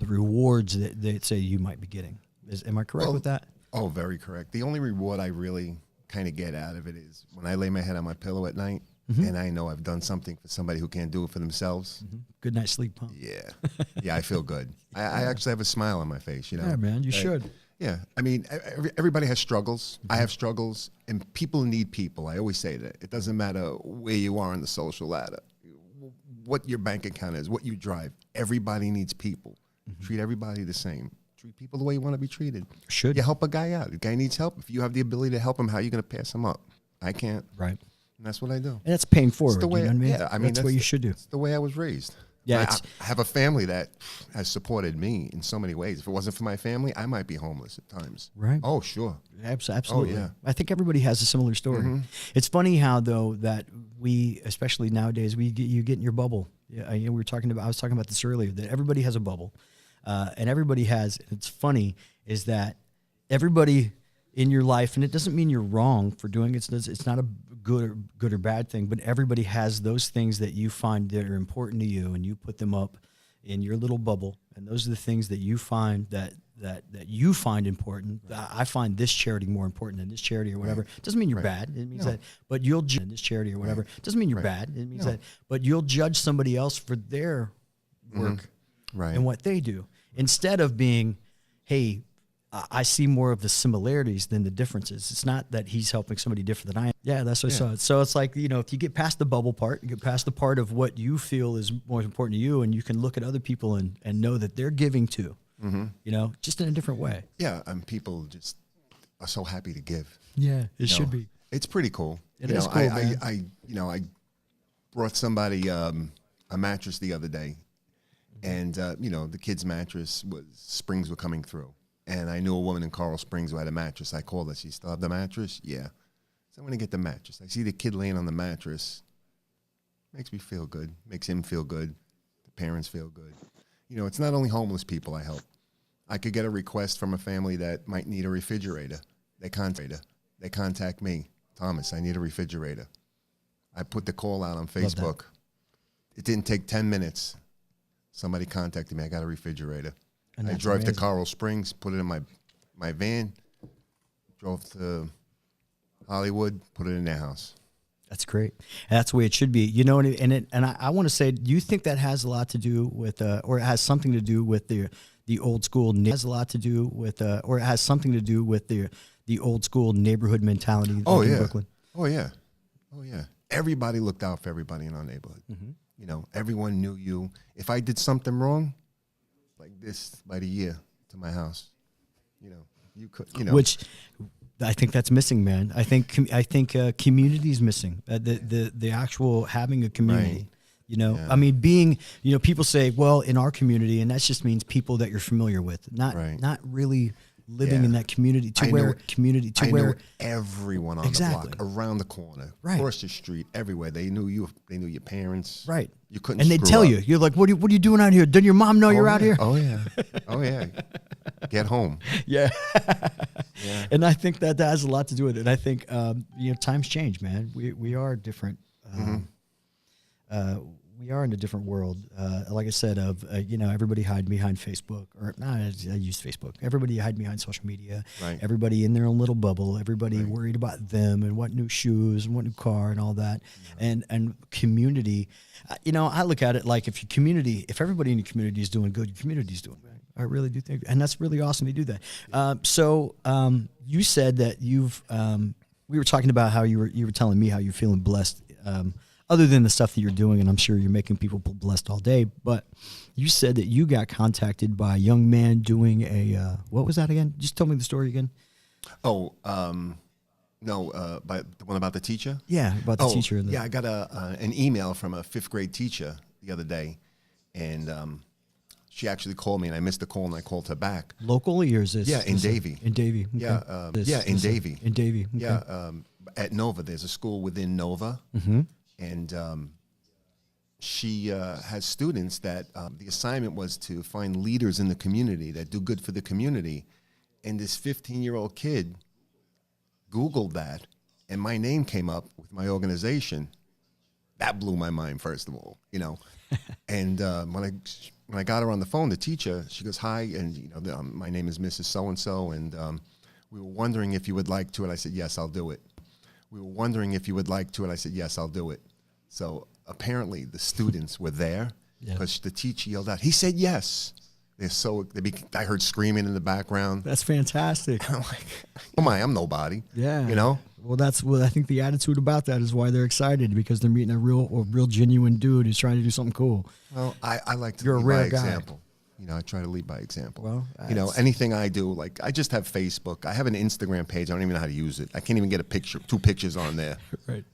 rewards that they say you might be getting. Am I correct with that? Oh, very correct. The only reward I really kind of get out of it is when I lay my head on my pillow at night and I know I've done something for somebody who can't do it for themselves. Good night's sleep, huh? Yeah, I feel good. I actually have a smile on my face, Yeah, man, you should. Yeah, I mean, everybody has struggles. I have struggles, and people need people. I always say that. It doesn't matter where you are on the social ladder, what your bank account is, what you drive. Everybody needs people. Treat everybody the same. Treat people the way you want to be treated. Should. You help a guy out. The guy needs help. If you have the ability to help him, how are you going to pass him up? I can't. Right. And that's what I do. And that's paying forward. It's the way, you know what I mean? yeah, I mean, that's what you should do. It's the way I was raised. Yeah, I have a family that has supported me in so many ways. If it wasn't for my family, I might be homeless at times. Right. Oh, sure. Absolutely. Oh, yeah. I think everybody has a similar story. It's funny how, though, that we, especially nowadays, you get in your bubble. Yeah, I was talking about this earlier, that everybody has a bubble. And everybody has, it's funny, is that everybody in your life, and it doesn't mean you're wrong for doing it. It's not a good or bad thing, but everybody has those things that you find that are important to you, and you put them up in your little bubble. And those are the things that you find that you find important. I find this charity more important than this charity or whatever. Doesn't mean you're bad. It means that, but you'll judge this charity or whatever. Doesn't mean you're bad. It means that, but you'll judge somebody else for their work and what they do, instead of being, hey, I see more of the similarities than the differences. It's not that he's helping somebody different than I am. Yeah, that's what I saw. So it's like, if you get past the bubble part, you get past the part of what you feel is more important to you, and you can look at other people and know that they're giving too, just in a different way. Yeah, and people just are so happy to give. Yeah, it should be. It's pretty cool. It is cool, man. I brought somebody a mattress the other day, and the kid's mattress springs were coming through. And I knew a woman in Coral Springs who had a mattress. I called her. She still have the mattress? Yeah. So I'm going to get the mattress. I see the kid laying on the mattress. Makes me feel good. Makes him feel good. The parents feel good. It's not only homeless people I help. I could get a request from a family that might need a refrigerator. They contact me. Thomas, I need a refrigerator. I put the call out on Facebook. It didn't take 10 minutes. Somebody contacted me. I got a refrigerator. And I drove to Coral Springs, put it in my van, drove to Hollywood, put it in their house. That's great. And that's the way it should be. And I want to say, do you think that has a lot to do with, or it has something to do with the old school? Has a lot to do with, or it has something to do with the old school neighborhood mentality in Brooklyn? Oh yeah. Everybody looked out for everybody in our neighborhood. Everyone knew you. If I did something wrong, like this by the year to my house, you could, which I think that's missing, man. I think community is missing. The actual having a community. Right. I mean, being, people say, well, in our community, and that just means people that you're familiar with, not really living in that community I know everyone on the block, around the corner, across the street, everywhere. They knew you. They knew your parents. Right. You couldn't. And they tell you, you're like, what are you doing out here? Doesn't your mom know you're out here? Oh yeah. Oh yeah. Get home. Yeah. And I think that has a lot to do with it. And I think times change, man. We are different. We are in a different world. Like I said, everybody hide behind Facebook, or I use Facebook. Everybody hide behind social media. Right. Everybody in their own little bubble. Everybody worried about them and what new shoes and what new car and all that. And community. I look at it like if everybody in your community is doing good, your community is doing good. I really do think, and that's really awesome to do that. So you said that we were talking about how you were telling me how you're feeling blessed. Other than the stuff that you're doing, and I'm sure you're making people blessed all day, but you said that you got contacted by a young man doing what was that again? Just tell me the story again. Oh, no, by the one about the teacher? Yeah, about the teacher. Yeah, I got an email from a 5th grade teacher the other day, and she actually called me, and I missed the call, and I called her back. Locally, or is this? Yeah, in Davie. In Davie. Okay. Yeah, in Davie. In Davie. Okay. Yeah, at Nova. There's a school within Nova. And she has students that the assignment was to find leaders in the community that do good for the community. And this 15-year-old kid Googled that, and my name came up with my organization. That blew my mind, first of all, And when I got her on the phone, the teacher, she goes, "Hi, and my name is Mrs. So-and-so, and we were wondering if you would like to." And I said, "Yes, I'll do it." "We were wondering if you would like to," and I said, "Yes, I'll do it." So apparently the students were there because the teacher yelled out, "He said yes." I heard screaming in the background. That's fantastic. I'm like, oh my, I'm nobody. Yeah. Well, I think the attitude about that is why they're excited, because they're meeting a real genuine dude who's trying to do something cool. Well, I like to You're lead a rare by guy. example. I try to lead by example. Well, anything I do, like I just have Facebook. I have an Instagram page. I don't even know how to use it. I can't even get a picture, 2 pictures on there. Right.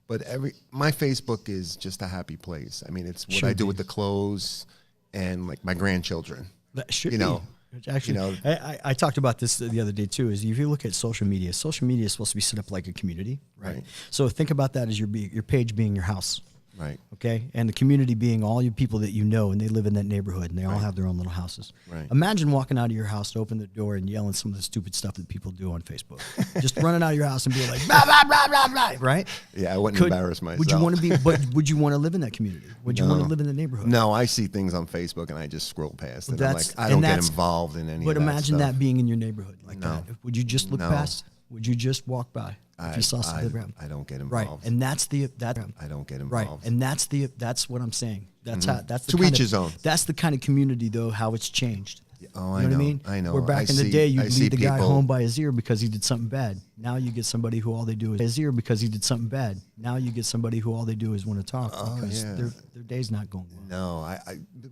But my Facebook is just a happy place. I mean, it's what Should I do be. with the clothes and like my grandchildren. That should You be. know, Which actually, you know- I talked about this the other day too. Is if you look at social media is supposed to be set up like a community, right? Right. So think about that as your page being your house, Right. okay, and the community being all you people that you know, and they live in that neighborhood, and they all Right. have their own little houses. Right. Imagine walking out of your house to open the door and yelling some of the stupid stuff that people do on Facebook. Just running out of your house and being like blah blah blah blah blah, right? Yeah, I wouldn't embarrass myself. Would you want to be? But would you want to live in that community? Would you want to live in the neighborhood? No, I see things on Facebook and I just scroll past it. I'm That's- like, I and don't get that's- involved in any But of that imagine stuff. that being in your neighborhood like No. that. Would you just look No. past? Would you just walk by if you saw something around? I don't get Right, involved. and that's I don't get right, involved. and that's what I'm saying. That's how that's the To kind each of, his own. That's the kind of community though how it's changed. Oh, You know what I mean? I know. Where back I in the see- day, you I see lead the guy people- home by his ear because he did something bad. Now you get somebody who all they do is his ear because he did something bad. Now you get somebody who all they do is want to talk because yeah. their day's not going well. No,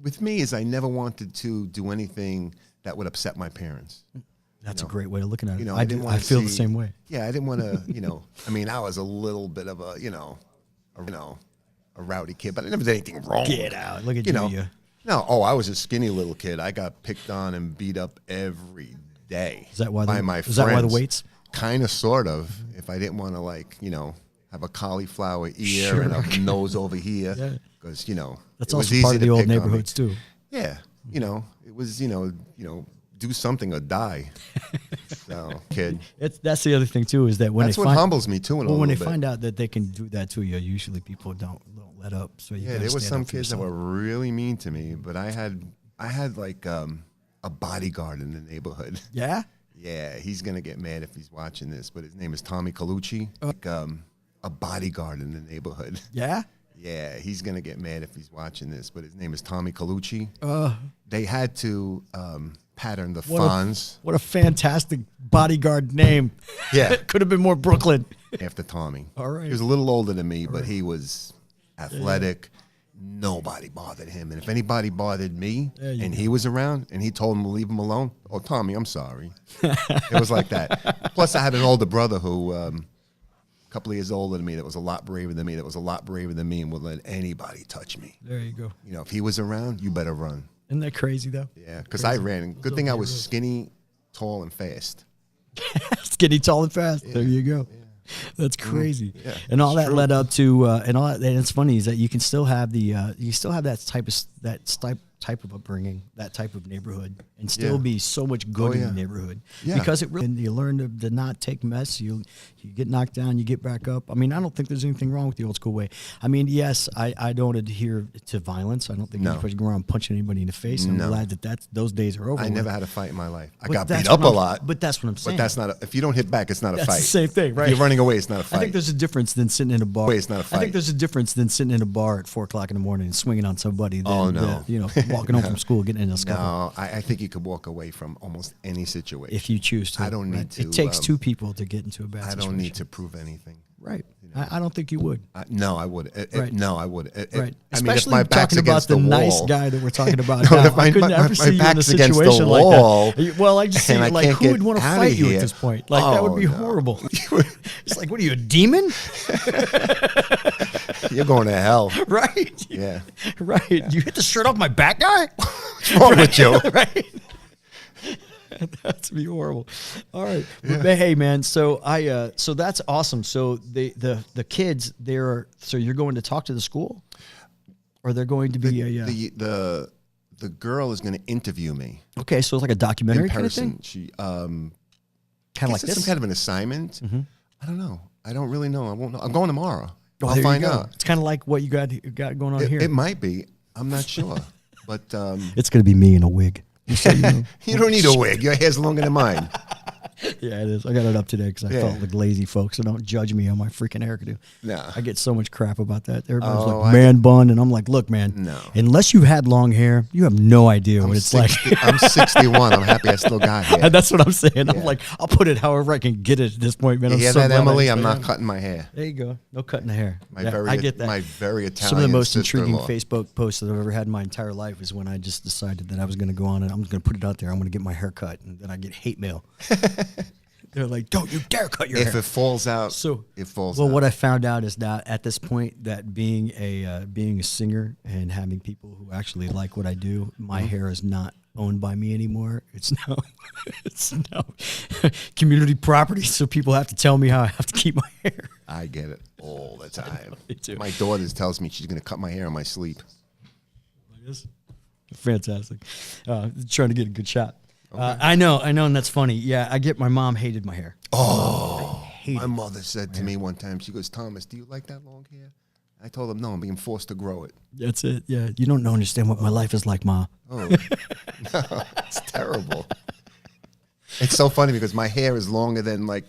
with me is I never wanted to do anything that would upset my parents. That's a great way of looking at it. You know, I didn't do. wanna I feel the see- same way. Yeah, I didn't want to. I mean, I was a little bit of a rowdy kid, but I never did anything wrong. Get out! Look at You know. you. No, I was a skinny little kid. I got picked on and beat up every day. Is that why by the- my is that why the friends. weights? Kind of, sort of. If I didn't want to, have a cauliflower ear Sure. and a nose over here, Yeah. because That's it was also easy part of to the old pick on me. neighborhoods too. Yeah, it was do something or die. So, kid. That's the other thing too is that when That's they what find, humbles me too. when little they bit. find out that they can do that to you, usually people don't let up. So you Yeah, gotta there were stand some up for kids that yourself. were really mean to me, but I had like a bodyguard in the neighborhood. Yeah. Yeah, he's gonna get mad if he's watching this, but his name is Tommy Colucci. Like a bodyguard in the neighborhood. Yeah. Yeah, he's gonna get mad if he's watching this, but his name is Tommy Colucci. Uh, They had to pattern the What a- Fonz what a fantastic bodyguard name. Yeah. Could have been more Brooklyn. after Tommy. All right. He was a little older than me, but he was athletic. Nobody bothered him. And if anybody bothered me There you and go. he was around and he told him to leave him alone, oh, Tommy, I'm sorry. It was like that. Plus, I had an older brother who, a couple of years older than me, that was a lot braver than me, and would let anybody touch me. There you go. If he was around, you better run. Isn't that crazy though? Yeah, because I ran. Good thing I was skinny, tall, and fast. Skinny, tall, and fast. There you go. That's crazy. Mm-hmm. Yeah, and all it's that true. led up to, and all that. And it's funny is that you can still have that type of upbringing, that type of neighborhood, and still Yeah. be so much good Oh, in yeah. the neighborhood. Yeah. Because it really, and you learn to not take mess. You get knocked down, you get back up. I mean, I don't think there's anything wrong with the old school way. I mean, yes, I don't adhere to violence. I don't think No. anybody's going around punching anybody in the face. And I'm No. glad that those days are over. I with. never had a fight in my life. I But got that's beat up a what I'm- lot. But that's what I'm saying. But that's not. If you don't hit back, it's not a That's fight. the same thing, right? If you're running away, it's not a fight. I think there's a difference than sitting in a bar. Wait, it's not a I fight. think there's a difference than sitting in a bar at 4:00 in the morning and swinging on somebody. Than, Oh, no. walking home from school, getting in a scuffle. No, I think you could walk away from almost any situation. If you choose to, I don't need right? to, It takes two people to get into a bad I situation. don't need to prove anything. Right. I don't think you would. No, I would. Right. No, I would. Right. I mean, if Especially my back's talking about against the the nice wall, guy that we're talking about No, now. if my- I couldn't my- ever my see you in a back's against the situation like wall, that. Well, I just see and I like can't who would get want to outta fight you here. at this point? Like that would Oh, be no. horrible. It's like, what are you, a demon? you're going to hell. Right. Yeah. Right. You hit the shirt off my back, guy? What's wrong with you? Right. That's be horrible. All right, but hey, man. So so that's awesome. So the kids, so you're going to talk to the school, or they're going to be The girl is going to interview me okay. So it's like a documentary in kind of person. thing, She kind of guess like it's this. some kind of an assignment. I don't know. I don't really know. I won't know. I'm going tomorrow. Oh, I'll there you find go. out. It's kind of like what you got going on here. It might be. I'm not sure. But It's going to be me in a wig. Just so you know. you don't need a wig. Your hair's longer than mine. Yeah, it is. I got it up today because I Yeah. felt like lazy folks. So don't judge me on my freaking hairdo. Nah. I get so much crap about that. Everybody's Oh, like man bun, and I'm like, look, man. No. Unless you've had long hair, you have no idea what it's like. I'm 61. I'm happy I still got hair. And that's what I'm saying. I'm Yeah. like, I'll put it however I can get it at this point, man. You I'm hear so that, glad I Emily? didn't I'm say not that. cutting my hair. There you go. No cutting the hair. My Yeah, very, I get that. My very Italian Some of the most intriguing sister-in-law. Facebook posts that I've ever had in my entire life is when I just decided that I was going to go on and I'm going to put it out there. I'm going to get my hair cut, and then I get hate mail. They're like, don't you dare cut your If hair. it falls out, So it falls well, out. what I found out is that at this point, that being a singer and having people who actually like what I do, my hair is not owned by me anymore. It's now community property. So people have to tell me how I have to keep my hair. I get it all the time. Me too. My daughter tells me she's going to cut my hair in my sleep. Fantastic. Trying to get a good shot. I know, and that's funny. Yeah, my mom hated my hair. My mother said to me one time, she goes, Thomas, do you like that long hair? I told him, no, I'm being forced to grow it. That's it. Yeah, you don't understand what my life is like, Ma. Oh, no, it's terrible. It's so funny because my hair is longer than like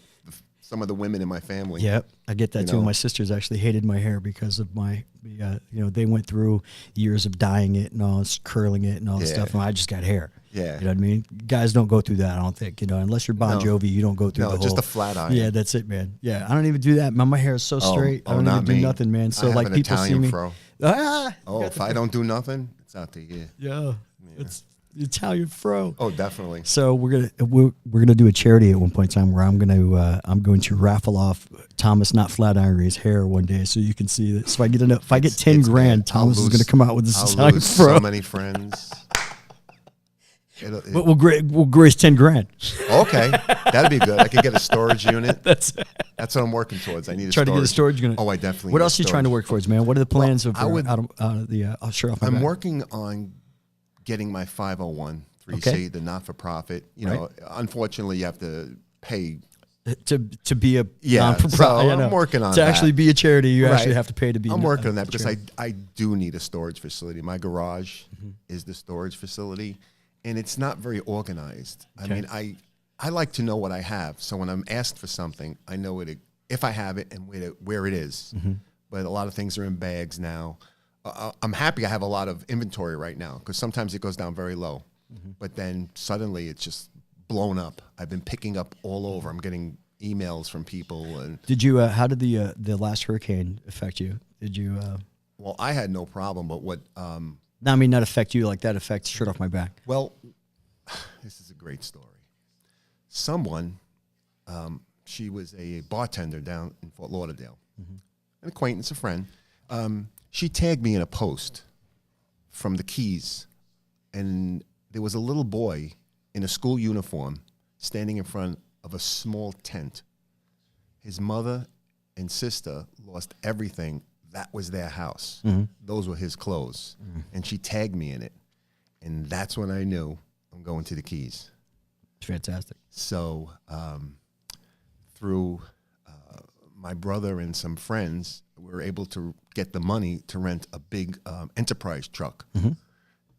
some of the women in my family. Yep, I get that You too. know? My sisters actually hated my hair because of they went through years of dyeing it and all this, curling it and all this Yeah. stuff, and I just got hair. Yeah. You know what I mean? Guys don't go through that, I don't think. Unless you're Bon No. Jovi, you don't go through No, the whole. just a flat iron. Yeah, that's it, man. Yeah, I don't even do that. My hair is so straight. I don't not even do me. nothing, man. So I have like an people Italian see me. fro. Ah, Oh, if I don't do nothing, it's out to you. yeah, it's the Italian fro. Oh, definitely. So we're gonna do a charity at one point in time where I'm going to raffle off Thomas Not Flatiron's hair one day, so you can see that. So if I get 10 It's grand, bad. I'll Thomas is gonna come out with this I'll Italian lose fro. so many friends. But we'll raise 10 grand. Okay, that'd be good. I could get a storage unit. That's That's what I'm working towards. I need a trying storage. to get a storage unit. Oh, I definitely. What need else are you trying to storage. work towards, man? What are the plans I would- out of the? I'll share off my I'm back. working on getting my 501(c), Okay. the not-for-profit. You Right. know, unfortunately, you have to pay. to be a Yeah, non-profit. so I I'm know. working on to that. actually be a charity. You actually Right. have to pay to be. I'm working on that a because charity. I do need a storage facility. My garage is the storage facility, and it's not very organized. I Okay. mean, I like to know what I have, so when I'm asked for something, I know if I have it and where it is. But a lot of things are in bags now. I'm happy I have a lot of inventory right now because sometimes it goes down very low, but then suddenly it's just blown up. I've been picking up all over. I'm getting emails from people, and Did you? How did the last hurricane affect you? Did you? well, I had no problem. But what? No, I mean not affect you like that. Affect shirt off my back. Well, this is a great story. Someone, she was a bartender down in Fort Lauderdale, an acquaintance, a friend. She tagged me in a post from the Keys, and there was a little boy in a school uniform standing in front of a small tent. His mother and sister lost everything. That was their house. Those were his clothes. And she tagged me in it. And that's when I knew I'm going to the Keys. Fantastic. So through my brother and some friends, we were able to get the money to rent a big enterprise truck.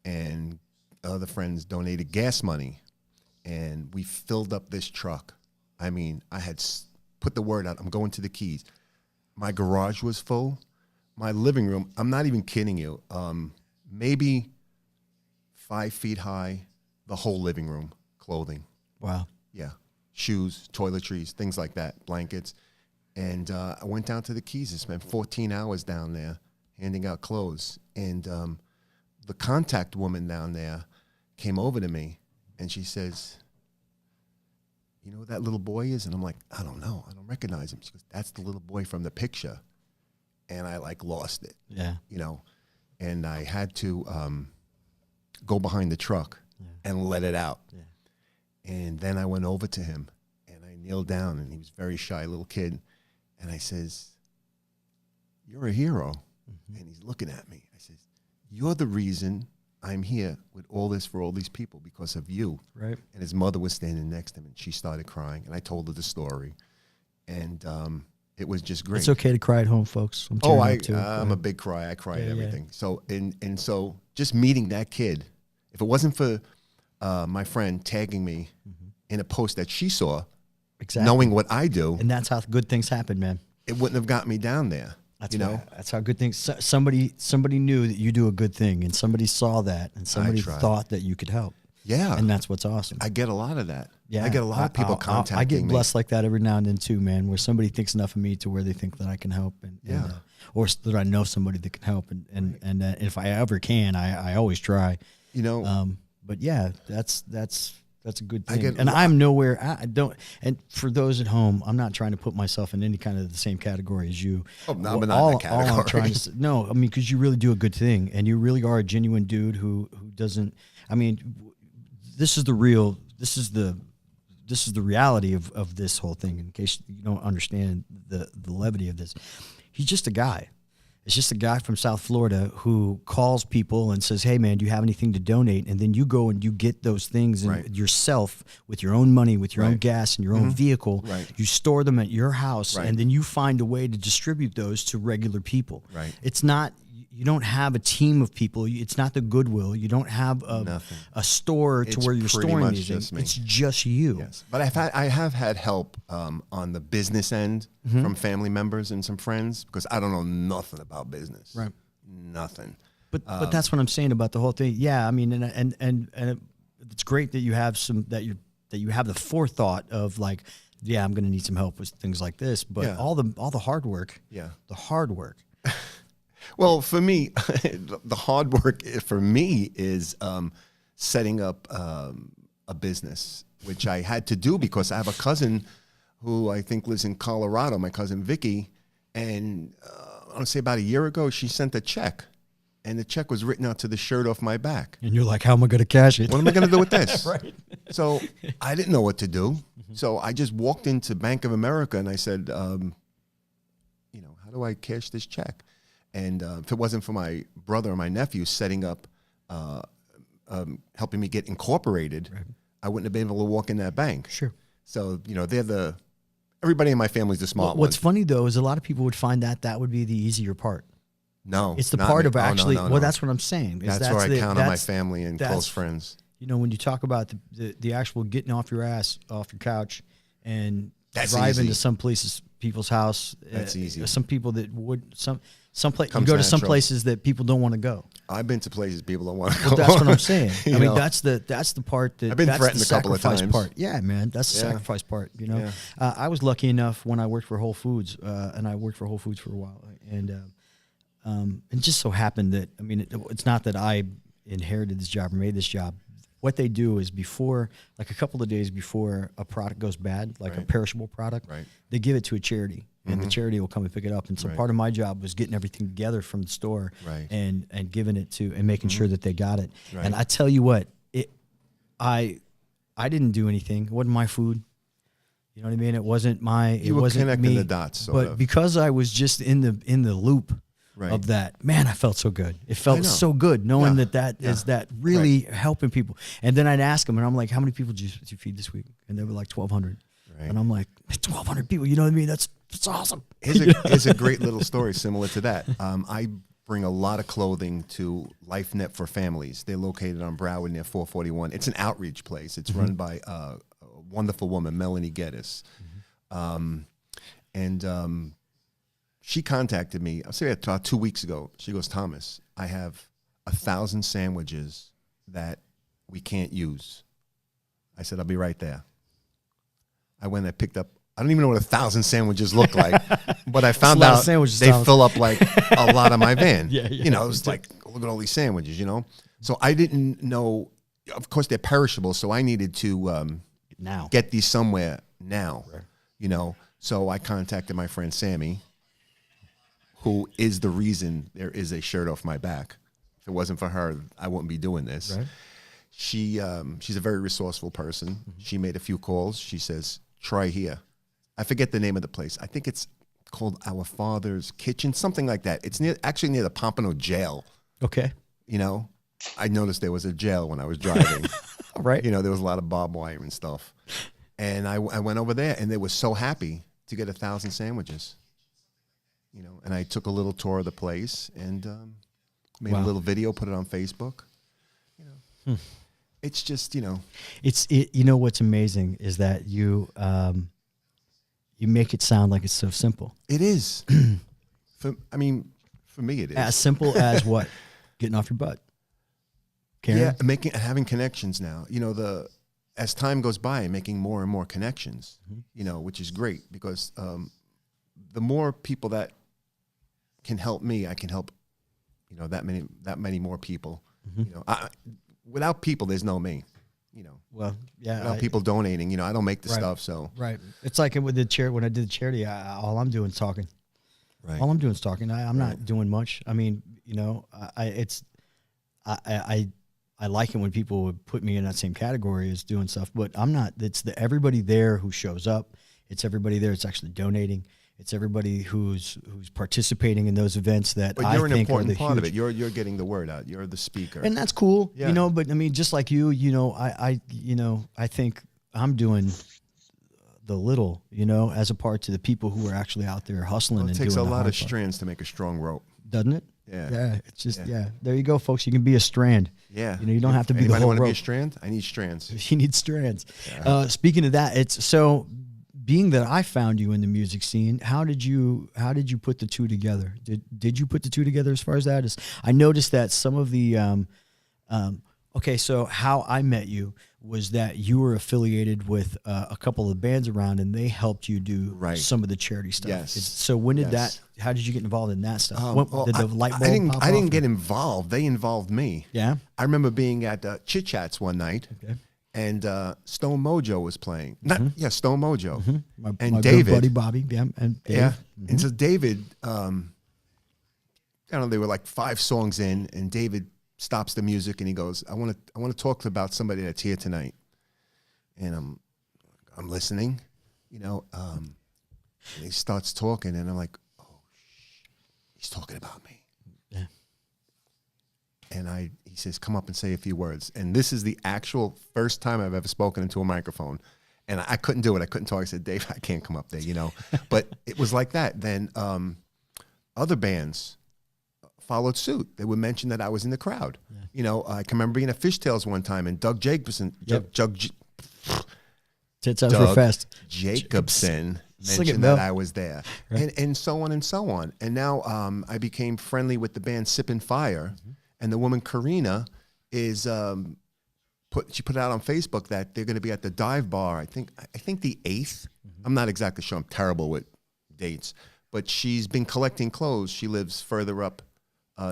And other friends donated gas money. And we filled up this truck. I mean, I had put the word out, I'm going to the Keys. My garage was full. My living room, I'm not even kidding you, maybe 5 feet high, the whole living room, clothing. Wow. Yeah, shoes, toiletries, things like that, blankets. And I went down to the Keys and spent 14 hours down there handing out clothes. And the contact woman down there came over to me and she says, you know who that little boy is? And I'm like, I don't know. I don't recognize him. She goes, that's the little boy from the picture. And I like lost it, Yeah. you know. And I had to go behind the truck and let it out. Yeah. And then I went over to him and I kneeled down, and he was a very shy little kid. And I says, you're a hero. And he's looking at me. I says, you're the reason I'm here with all this for all these people because of you. Right. And his mother was standing next to him, and she started crying. And I told her the story. And it was just great. It's okay to cry at home, folks. I'm Oh, tearing up, too. I'm a big cry. I cry at Yeah, yeah. everything. So and so just meeting that kid, if it wasn't for my friend tagging me in a post that she saw, Exactly. knowing what I do, And that's how good things happen, man. it wouldn't have got me down there. That's you know, why- that's how good things. Somebody knew that you do a good thing, and somebody saw that, and somebody tried. thought that you could help, yeah, and that's what's awesome. I get a lot of that. Yeah, I get a lot of people contacting I get me. blessed like that every now and then too, man. Where somebody thinks enough of me to where they think that I can help, and or that I know somebody that can help, and if I ever can, I always try. You know, But yeah, that's That's a good I thing. get- And I'm nowhere. I don't. And for those at home, I'm not trying to put myself in any kind of the same category as you. Oh, no, I'm not in all, that all I'm category. trying to say, no, I mean, because you really do a good thing, and you really are a genuine dude who doesn't. I mean, this is the real. This is the reality of this whole thing. In case you don't understand the levity of this, he's just a guy. It's just a guy from South Florida who calls people and says, "Hey, man, do you have anything to donate?" And then you go and you get those things and Right. yourself with your own money, with your own Right. gas and your own vehicle. Right. You store them at your house, Right. and then you find a way to distribute those to regular people. Right. It's not. You don't have a team of people. It's not the Goodwill. You don't have Nothing. a store to It's where you're pretty storing much these things. just me. It's just you. Yes, but I have had help on the business end from family members and some friends because I don't know nothing about business. Right. Nothing. But that's what I'm saying about the whole thing. Yeah, I mean, and it's great that you have that you have the forethought of like, yeah, I'm going to need some help with things like this. But Yeah. all the hard work, Yeah. the hard work. Well, for me, the hard work for me is setting up a business, which I had to do because I have a cousin who I think lives in Colorado, my cousin Vicky, and I want to say about a year ago, she sent a check, and the check was written out to the shirt off my back. And you're like, how am I going to cash it? What am I going to do with this? Right. So I didn't know what to do. So I just walked into Bank of America and I said, how do I cash this check? And if it wasn't for my brother or my nephew setting up, helping me get incorporated, I wouldn't have been able to walk in that bank. Sure. So, everybody in my family's the smart What's one. funny though is a lot of people would find that would be the easier part. No. It's the not part me. of Oh, no, actually. no, Well, no. that's what I'm saying. is That's where I count on my that's- family and that's- close friends. You know, when you talk about the actual getting off your ass, off your couch, and That's driving easy. to some people's house. That's easy. Some people that would some place you Comes go to some natural. places that people don't want to go. I've been to places people don't want to go. But that's what I'm saying. You I mean, know? that's the part that I've been that's threatened the a couple of sacrifice times. part. Yeah, man, that's the Yeah. sacrifice part. You know, Yeah. I was lucky enough when I worked for Whole Foods, and I worked for Whole Foods for a while, and it just so happened that it's not that I inherited this job or made this job. What they do is like a couple of days before a product goes bad, like a Right. perishable product, Right. they give it to a charity, and the charity will come and pick it up. And so Right. part of my job was getting everything together from the store, Right. and giving it to and making sure that they got it. Right. And I tell you what, I didn't do anything. It wasn't my food. You know what I mean? It wasn't You were wasn't connecting me. the dots, sort but of. because I was just in the loop Right. of that, man, I felt so good. It I felt know. so good knowing Yeah. that is Yeah. that really helping people. And then I'd ask them, and I'm like, "How many people did you feed this week?" And they were like 1,200. Right. And I'm like, 1,200 people. You know what I mean? That's awesome. Here's a great little story similar to that. I bring a lot of clothing to LifeNet for Families. They're located on Broward near 441. It's an outreach place. It's run by a wonderful woman, Melanie Geddes. She contacted me, I'll say about 2 weeks ago. She goes, "Thomas, I have 1,000 sandwiches that we can't use." I said, "I'll be right there." I went and picked up, I don't even know what 1,000 sandwiches look like, but I found lot of out sandwiches, they Thomas. fill up like a lot of my van. Yeah. You know, it's like, look at all these sandwiches, you know? So I didn't know, of course they're perishable, so I needed to Now. get these somewhere now, you know? So I contacted my friend Sammy, who is the reason there is a shirt off my back. If it wasn't for her, I wouldn't be doing this. Right. She's a very resourceful person. She made a few calls. She says, "Try here." I forget the name of the place. I think it's called Our Father's Kitchen, something like that. It's actually near the Pompano Jail. Okay. You know, I noticed there was a jail when I was driving. Right. You know, there was a lot of barbed wire and stuff. And I went over there, and they were so happy to get 1,000 sandwiches. You know, and I took a little tour of the place and made a Wow. little video, put it on Facebook. You know, it's just, you know, You know what's amazing is that you make it sound like it's so simple. it is. For me, it is. As simple as what? Getting off your butt. Karen? Yeah, having connections now. You know, as time goes by, I'm making more and more connections. You know, which is great because the more people that can help me, I can help. You know, that many more people. You know, without people, there's no me. Well, yeah, without people donating. I don't make the Right. stuff, so right. It's like with the when I did the charity, all I'm doing is talking. right. All I'm doing is talking. I'm not doing much. I mean, I like it when people would put me in that same category as doing stuff, but I'm not. It's everybody there who shows up. It's everybody there that's actually donating. It's everybody who's participating in those events that But I you're an think are the important part of huge- it. You're getting the word out. You're the speaker. and that's cool, Yeah. But I mean, just like you, I think I'm doing the little, as a part to the people who are actually out there hustling. Well, it and takes a doing the lot hard of part. strands to make a strong rope. Doesn't it? Yeah. Yeah. It's just Yeah. There you go, folks. You can be a strand. Yeah. You don't have to be the Anybody whole want to be a rope. strand? I need strands. You need strands. Speaking of that, it's so. Being that I found you in the music scene, how did you put the two together? Did you put the two together as far as that is? I noticed that some of the okay, so how I met you was that you were affiliated with a couple of bands around, and they helped you do Right. some of the charity stuff. Yes. So when did Yes. that? How did you get involved in that stuff? Well, Did the light bulb I didn't. pop I didn't off? get involved. They involved me. Yeah. I remember being at Chit Chats one night, Okay. and Stone Mojo was playing. Stone Mojo, My and good David. buddy Bobby. Yeah. And Dave. Yeah, and so David, I don't know, they were like 5 songs in, and David stops the music and he goes, "I want to talk about somebody that's here tonight," and I'm listening, and he starts talking, and I'm like, "Oh, he's talking about me." Yeah. And he says, "Come up and say a few words." And this is the actual first time I've ever spoken into a microphone. And I couldn't do it. I couldn't talk. I said, "Dave, I can't come up there," But it was like that. Then other bands followed suit. They would mention that I was in the crowd. Yeah. I can remember being at Fishtails one time, and Doug Jacobson, Yep. Tits out Doug real fast. Jacobson Sing it, mentioned Bill. that I was there, and so on and so on. And now I became friendly with the band Sippin' Fire, and the woman Karina is she put out on Facebook that they're going to be at the Dive Bar. I think the 8th. I'm not exactly sure. I'm terrible with dates, but she's been collecting clothes. She lives further up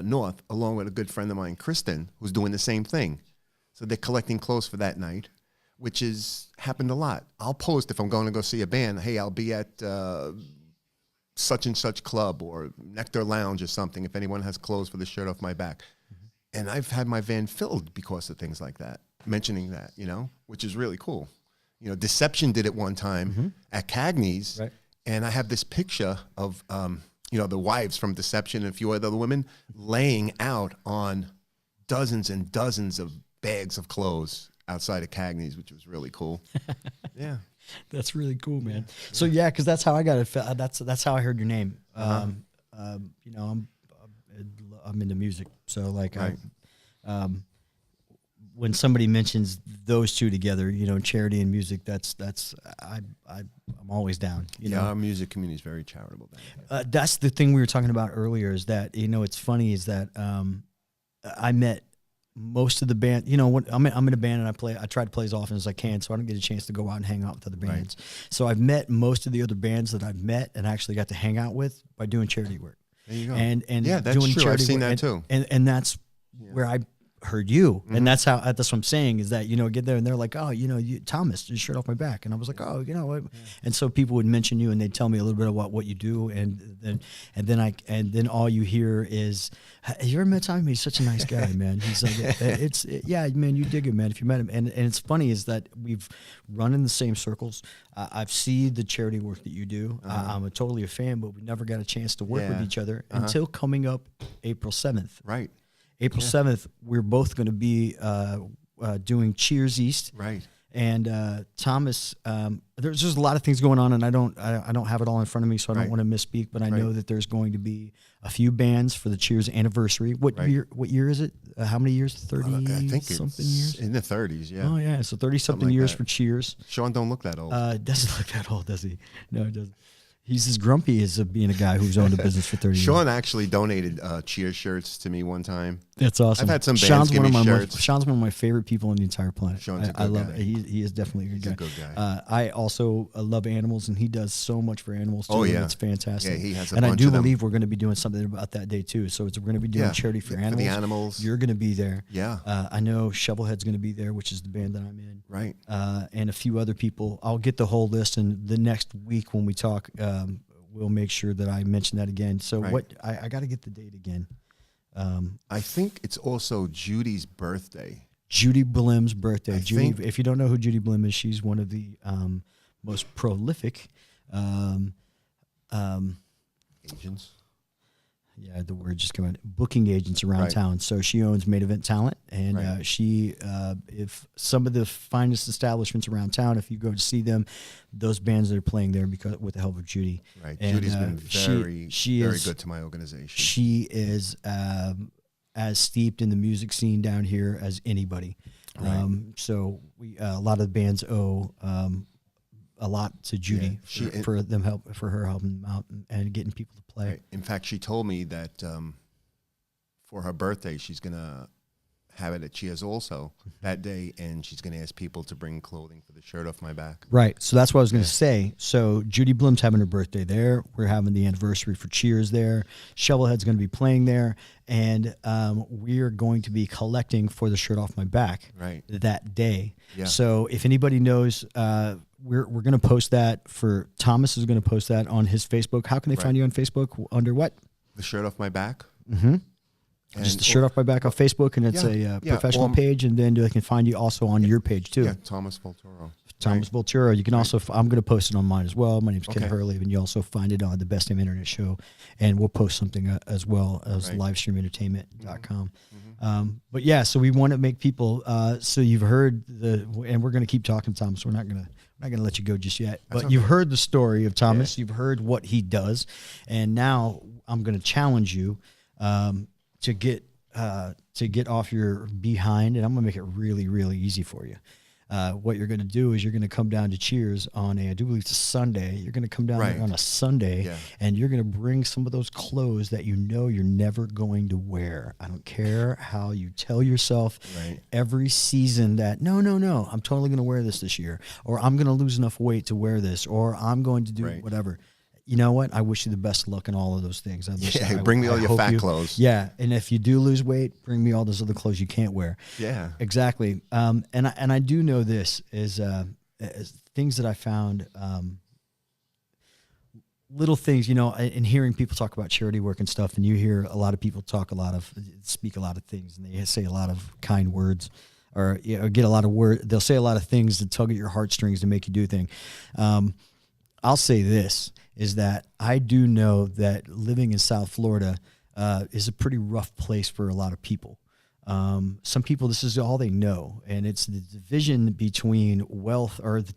north, along with a good friend of mine, Kristen, who's doing the same thing. So they're collecting clothes for that night, which has happened a lot. I'll post if I'm going to go see a band, "Hey, I'll be at such and such club or Nectar Lounge or something if anyone has clothes for the shirt off my back." And I've had my van filled because of things like that, mentioning that, which is really cool. Deception did it one time at Cagney's, Right. and I have this picture of, the wives from Deception and a few other women laying out on dozens and dozens of bags of clothes outside of Cagney's, which was really cool. Yeah. That's really cool, man. So yeah, because that's how I got it. That's how I heard your name. I'm into music, so like, Right. when somebody mentions those two together, charity and music, I'm always down. Our music community is very charitable. That's the thing we were talking about earlier. Is that it's funny is that I met most of the band. When I'm in a band and I try to play as often as I can, so I don't get a chance to go out and hang out with other bands. So I've met most of the other bands that I've met and actually got to hang out with by doing charity work. There you go. And yeah, that's doing true. I've charity seen work. that too. And that's where I heard you, and that's what I'm saying is that get there and they're like, "Oh, Thomas, your shirt off my back," and I was like, "Oh, what?" And so people would mention you and they'd tell me a little bit about what you do, and then all you hear is, "You ever met Tommy? He's such a nice guy, man." He's like, yeah, man, you dig it, man. If you met him, and it's funny is that we've run in the same circles. I've seen the charity work that you do. I'm totally a fan, but we never got a chance to work with each other until coming up April 7th. Right. April 7th, we're both going to be doing Cheers East. Right. And Thomas, there's just a lot of things going on, and I don't have it all in front of me, so I don't want to misspeak. But I know that there's going to be a few bands for the Cheers anniversary. What year? What year is it? How many years? 30 I think something it's years. in the 30s. Yeah. Oh yeah, so 30 something like years that. for Cheers. Sean don't look that old. Doesn't look that old, does he? No, it doesn't. He's as grumpy as being a guy who's owned a business for 30 years. Sean actually donated Cheers shirts to me one time. That's awesome. I've had some bands Sean's give one me of my shirts. Sean's one of my favorite people on the entire planet. Sean's a good I love guy. it. He is definitely a He's good a guy. good guy. I also love animals, and he does so much for animals too. Oh, yeah. and it's fantastic. Yeah, he has a and I bunch do of them. believe we're going to be doing something about that day too. So we're going to be doing Yeah. charity for For animals. the animals. You're going to be there. Yeah. I know Shovelhead's going to be there, which is the band that I'm in. Right. And a few other people. I'll get the whole list, and the next week when we talk, we'll make sure that I mention that again. So Right. what I got to get the date again. I think it's also Judy's birthday. Judy Blim's birthday. I Judy, think- if you don't know who Judy Blim is, she's one of the most prolific. Agents. Yeah, the word just came out. Booking agents around Right. town. So she owns Main Event Talent, and Right. she, if some of the finest establishments around town, if you go to see them, those bands that are playing there because with the help of Judy. Right. And, Judy's been very, she very is- good to my organization. She is as steeped in the music scene down here as anybody. Right. So we a lot of the bands owe a lot to Judy Yeah, for her helping them out and getting people to play. Right. In fact, she told me that for her birthday, she's going to have it at Cheers also that day, and she's going to ask people to bring clothing for the shirt off my back. Right. So that's what I was going to say. So Judy Blim's having her birthday there. We're having the anniversary for Cheers there. Shovelhead's going to be playing there. And we are going to be collecting for the shirt off my back Right. that day. Yeah. So if anybody knows, we're going to post that for Thomas is going to post that on his Facebook. How can they Right. find you on Facebook? Under what? The shirt off my back. Mm-hmm. Just the shirt off my back on Facebook, and it's Yeah, a yeah, professional or- page, and then they can find you also on your page too. Yeah, Thomas Volturo. Thomas Voltura. You can also, I'm going to post it on mine as well. My name's Ken Okay. Hurley, and you also find it on the Best Damn Internet Show, and we'll post something as well as Right. livestreamentertainment.com. But yeah, so we want to make people. So you've heard and we're going to keep talking, Thomas. We're not going to let you go just yet. But okay. you've heard the story of Thomas. You've heard what he does, and now I'm going to challenge you to get off your behind, and I'm going to make it really, really easy for you. What you're going to do is you're going to come down to Cheers on I do believe it's a Sunday. You're going to come down Right. there on a Sunday, Yeah. and you're going to bring some of those clothes that you know you're never going to wear. I don't care how you tell yourself Right. every season that, no, I'm totally going to wear this year, or I'm going to lose enough weight to wear this, or I'm going to do Right. whatever. You know what? I wish you the best luck in all of those things. Yeah, bring me all your hope fat clothes. Yeah, and if you do lose weight, bring me all those other clothes you can't wear. Yeah. Exactly. And I do know this is things that I found, little things, in hearing people talk about charity work and stuff, and you hear a lot of people speak a lot of things, and they say a lot of kind words, or get a lot of they'll say a lot of things to tug at your heartstrings to make you do things. I'll say this, is that I do know that living in South Florida is a pretty rough place for a lot of people. Some people, this is all they know, and it's the division between wealth, or the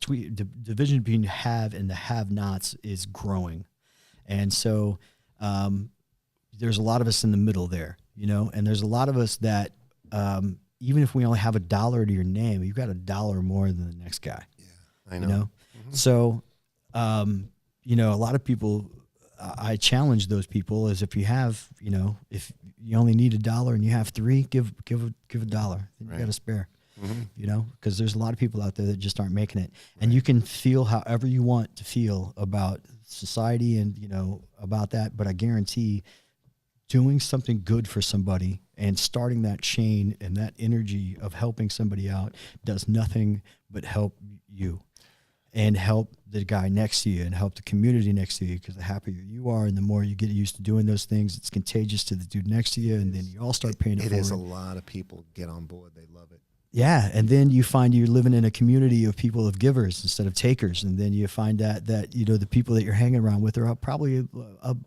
division between have and the have-nots is growing. And so there's a lot of us in the middle there, and there's a lot of us that even if we only have $1 to your name, you've got $1 more than the next guy. Yeah, I know. So, a lot of people, I challenge those people is if you have, if you only need $1 and you have 3, give $1. Then you Right. got a spare, because there's a lot of people out there that just aren't making it. And you can feel however you want to feel about society and, about that. But I guarantee doing something good for somebody and starting that chain and that energy of helping somebody out does nothing but help you and help the guy next to you and help the community next to you, because the happier you are and the more you get used to doing those things, it's contagious to the dude next to you, and then you all start paying it It forward. is a lot of people get on board. They love it. Yeah, and then you find you're living in a community of people of givers instead of takers, and then you find that the people that you're hanging around with are probably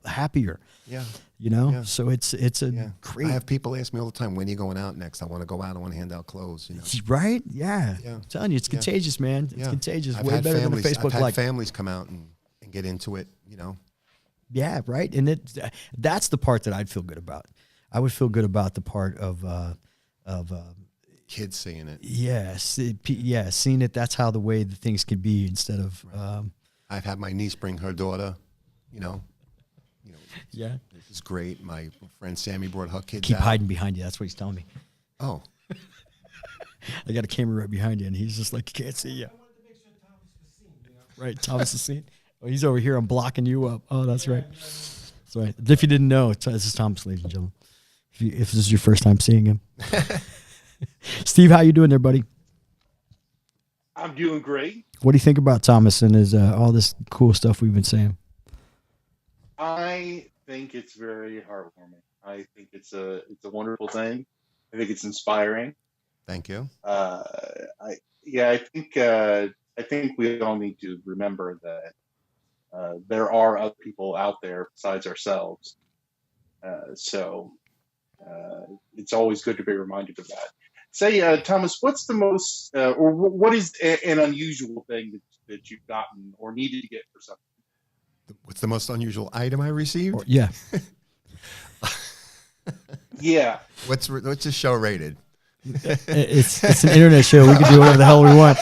happier. Yeah. Yeah. So it's a Yeah. great, I have people ask me all the time, when are you going out next? I want to go out. I want to hand out clothes. right? Yeah. Yeah. I'm telling you, it's contagious, man. It's contagious. I've Way had better families, than a Facebook I've had like. families come out and get into it. Yeah, right. And that's the part that I'd feel good about. I would feel good about the part of Kids seeing it. seeing it. That's how the way the things can be instead of. I've had my niece bring her daughter, you know, Yeah. this is great. My friend Sammy brought her kids Keep out. hiding behind you. That's what he's telling me. Oh, I got a camera right behind you, and he's just like, can't see you. Right, Thomas is seen. Oh, he's over here. I'm blocking you up. Oh, that's right. That's right. If you didn't know, this is Thomas, ladies and gentlemen. If this is your first time seeing him. Steve, how you doing there, buddy? I'm doing great. What do you think about Thomas and his all this cool stuff we've been saying? I think it's very heartwarming. I think it's a wonderful thing. I think it's inspiring. thank you. I think we all need to remember that there are other people out there besides ourselves. So it's always good to be reminded of that. Say, Thomas, what's the most, or what is an unusual thing that you've gotten or needed to get for something? What's the most unusual item I received? Yeah. Yeah. What's the show rated? It's an internet show. We can do whatever the hell we want.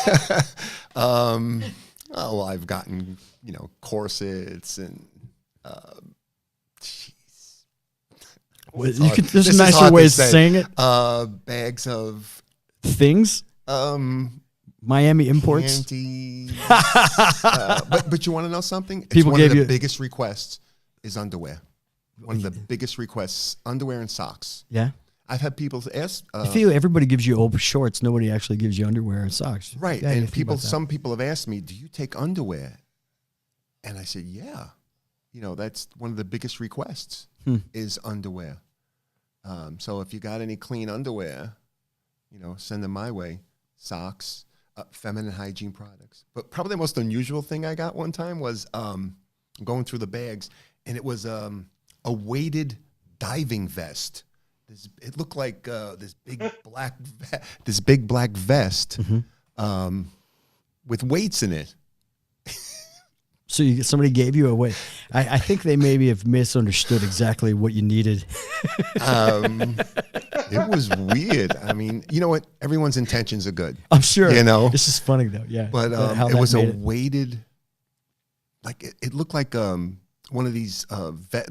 Oh, well, I've gotten, corsets and, jeez. You could, there's This is nicer hard to ways of say. saying it. Bags of, Things. Miami imports. panties. But you want to know something? It's People one gave of the you- biggest requests is underwear. One of the biggest requests, underwear and socks. Yeah. I've had people ask. I feel everybody gives you old shorts. Nobody actually gives you underwear and socks. Right. Yeah, you And think about that. some people have asked me, do you take underwear? And I said, yeah. That's one of the biggest requests is underwear. So if you got any clean underwear, send them my way. Socks, feminine hygiene products. But probably the most unusual thing I got one time was going through the bags, and it was a weighted diving vest. It looked like this big black vest with weights in it. So somebody gave you a weight. I think they maybe have misunderstood exactly what you needed. It was weird. I mean, you know what? Everyone's intentions are good. I'm sure. This This is funny though. Yeah. But How it that was a made it. weighted, like it looked like one of these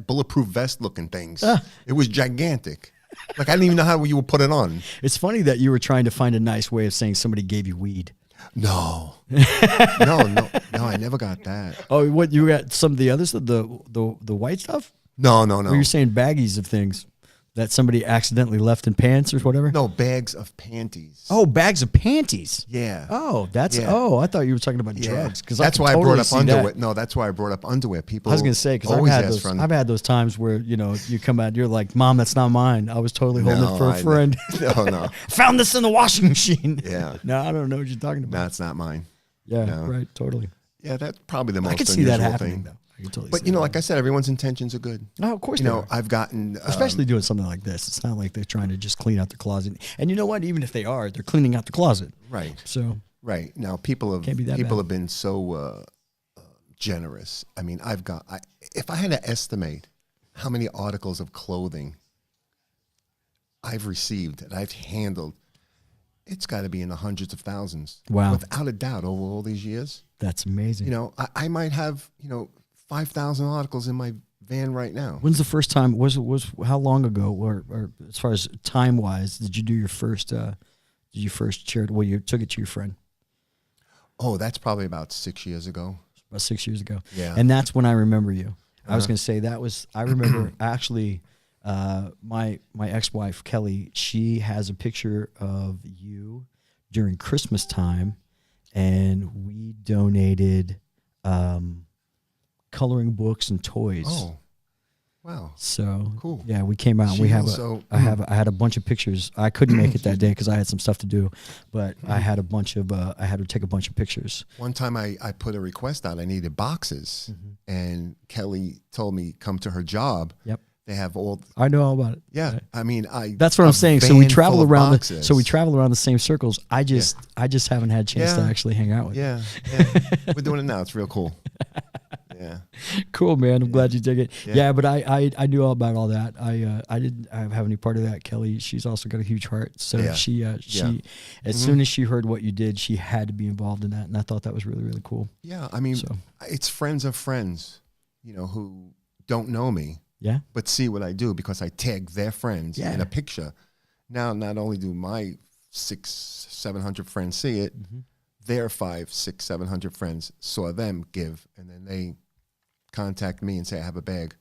bulletproof vest looking things. It was gigantic. Like I didn't even know how you would put it on. It's funny that you were trying to find a nice way of saying somebody gave you weed. No, I never got that. Oh, what you got? Some of the others, the white stuff. No. Or you're saying baggies of things that somebody accidentally left in pants or whatever. No, bags of panties. Oh, bags of panties. Yeah. Oh, that's. Yeah. Oh, I thought you were talking about Yeah. drugs. Because that's why I brought up underwear. No, that's why I brought up underwear. People. I was gonna say because always I've ask for I've had those times where you come out, you're like, "Mom, that's not mine. I was totally holding it for a friend." No. Found this in the washing machine. Yeah. No, I don't know what you're talking about. No, it's not mine. Yeah, no. right. Totally. Yeah, that's probably the most I could see unusual that happening thing. though. I could totally But see that like I said, everyone's intentions are good. happening. No, of course. they are. I've gotten Especially doing something like this. It's not like they're trying to just clean out the closet. And you know what? Even if they are, they're cleaning out the closet. right. So Right now, people Can't be that have bad. been so generous. I mean, if I had to estimate how many articles of clothing I've received and I've handled, it's got to be in the hundreds of thousands. Wow. Without a doubt, over all these years. that's amazing. I might have 5,000 articles in my van right now. When's the first time? Was how long ago, or as far as time wise, did you do your first? Did you first share it? Well, you took it to your friend Oh, that's probably about 6 years ago. about 6 years ago. Yeah. And that's when I remember you. I was going to say I remember actually my ex-wife Kelly, she has a picture of you during Christmas time, and we donated coloring books and toys. Oh, wow. So Cool. Yeah, we came out. And we She have also- I had a bunch of pictures. I couldn't make it that day because I had some stuff to do, but I had a bunch of. I had to take a bunch of pictures. One time I put a request out. I needed boxes, and Kelly told me come to her job. Yep, They have all. I know all about it. Yeah, Right. I mean, That's what a I'm saying. So we van travel full of around. boxes. So we travel around the same circles. I just haven't had a chance to Yeah. actually hang out with. you. Yeah, we're doing it now. It's real cool. Yeah, Cool, man. I'm glad you dig it. Yeah. Yeah, but I knew all about all that. I didn't have any part of that. Kelly, she's also got a huge heart. So Yeah. she as soon as she heard what you did, she had to be involved in that, and I thought that was really really cool. yeah. I mean, So. it's friends of friends, who don't know me, Yeah. but see what I do because I tag their friends Yeah. in a picture. Now, not only do my 600-700 friends see it, their 500-700 friends saw them give, and then they contact me and say, I have a bag.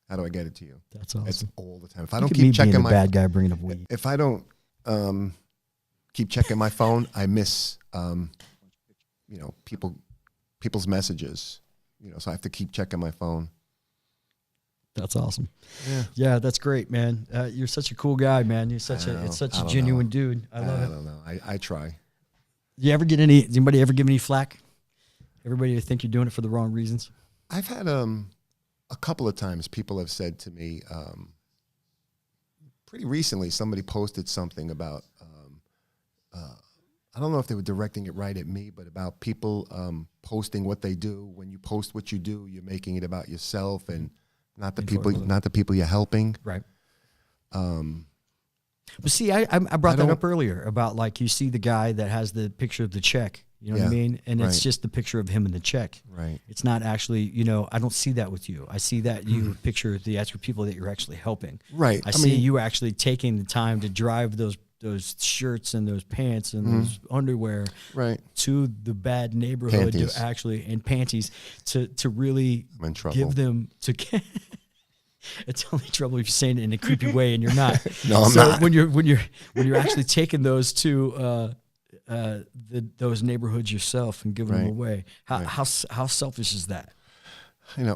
How do I get it to you? That's awesome. It's all the time. If I Look don't at me keep checking being my the bad guy bringing up weed. if I don't keep checking my phone, I miss people's messages. So I have to keep checking my phone. That's awesome. Yeah. Yeah, that's great, man. You're such a cool guy, man. You're such I a know. it's such I a don't genuine know. dude. I love I it. don't know. I try. You ever get any? Does anybody ever give any flack? Everybody think you're doing it for the wrong reasons. I've had a couple of times people have said to me, pretty recently, somebody posted something about, I don't know if they were directing it right at me, but about people posting what they do. When you post what you do, you're making it about yourself and not the people you're helping. Right. But see, I brought that up earlier about like you see the guy that has the picture of the check. You know what I mean? And it's just the picture of him in the check. Right. It's not actually, I don't see that with you. I see that you picture the actual people that you're actually helping. Right. I see you actually taking the time to drive those shirts and those pants and those underwear to the bad neighborhood Panties. to actually, and panties to really I'm in trouble. give them to it's only trouble if you're saying it in a creepy way and you're not. No, I'm so not. when you're actually taking those to those neighborhoods yourself and giving them away, how selfish is that?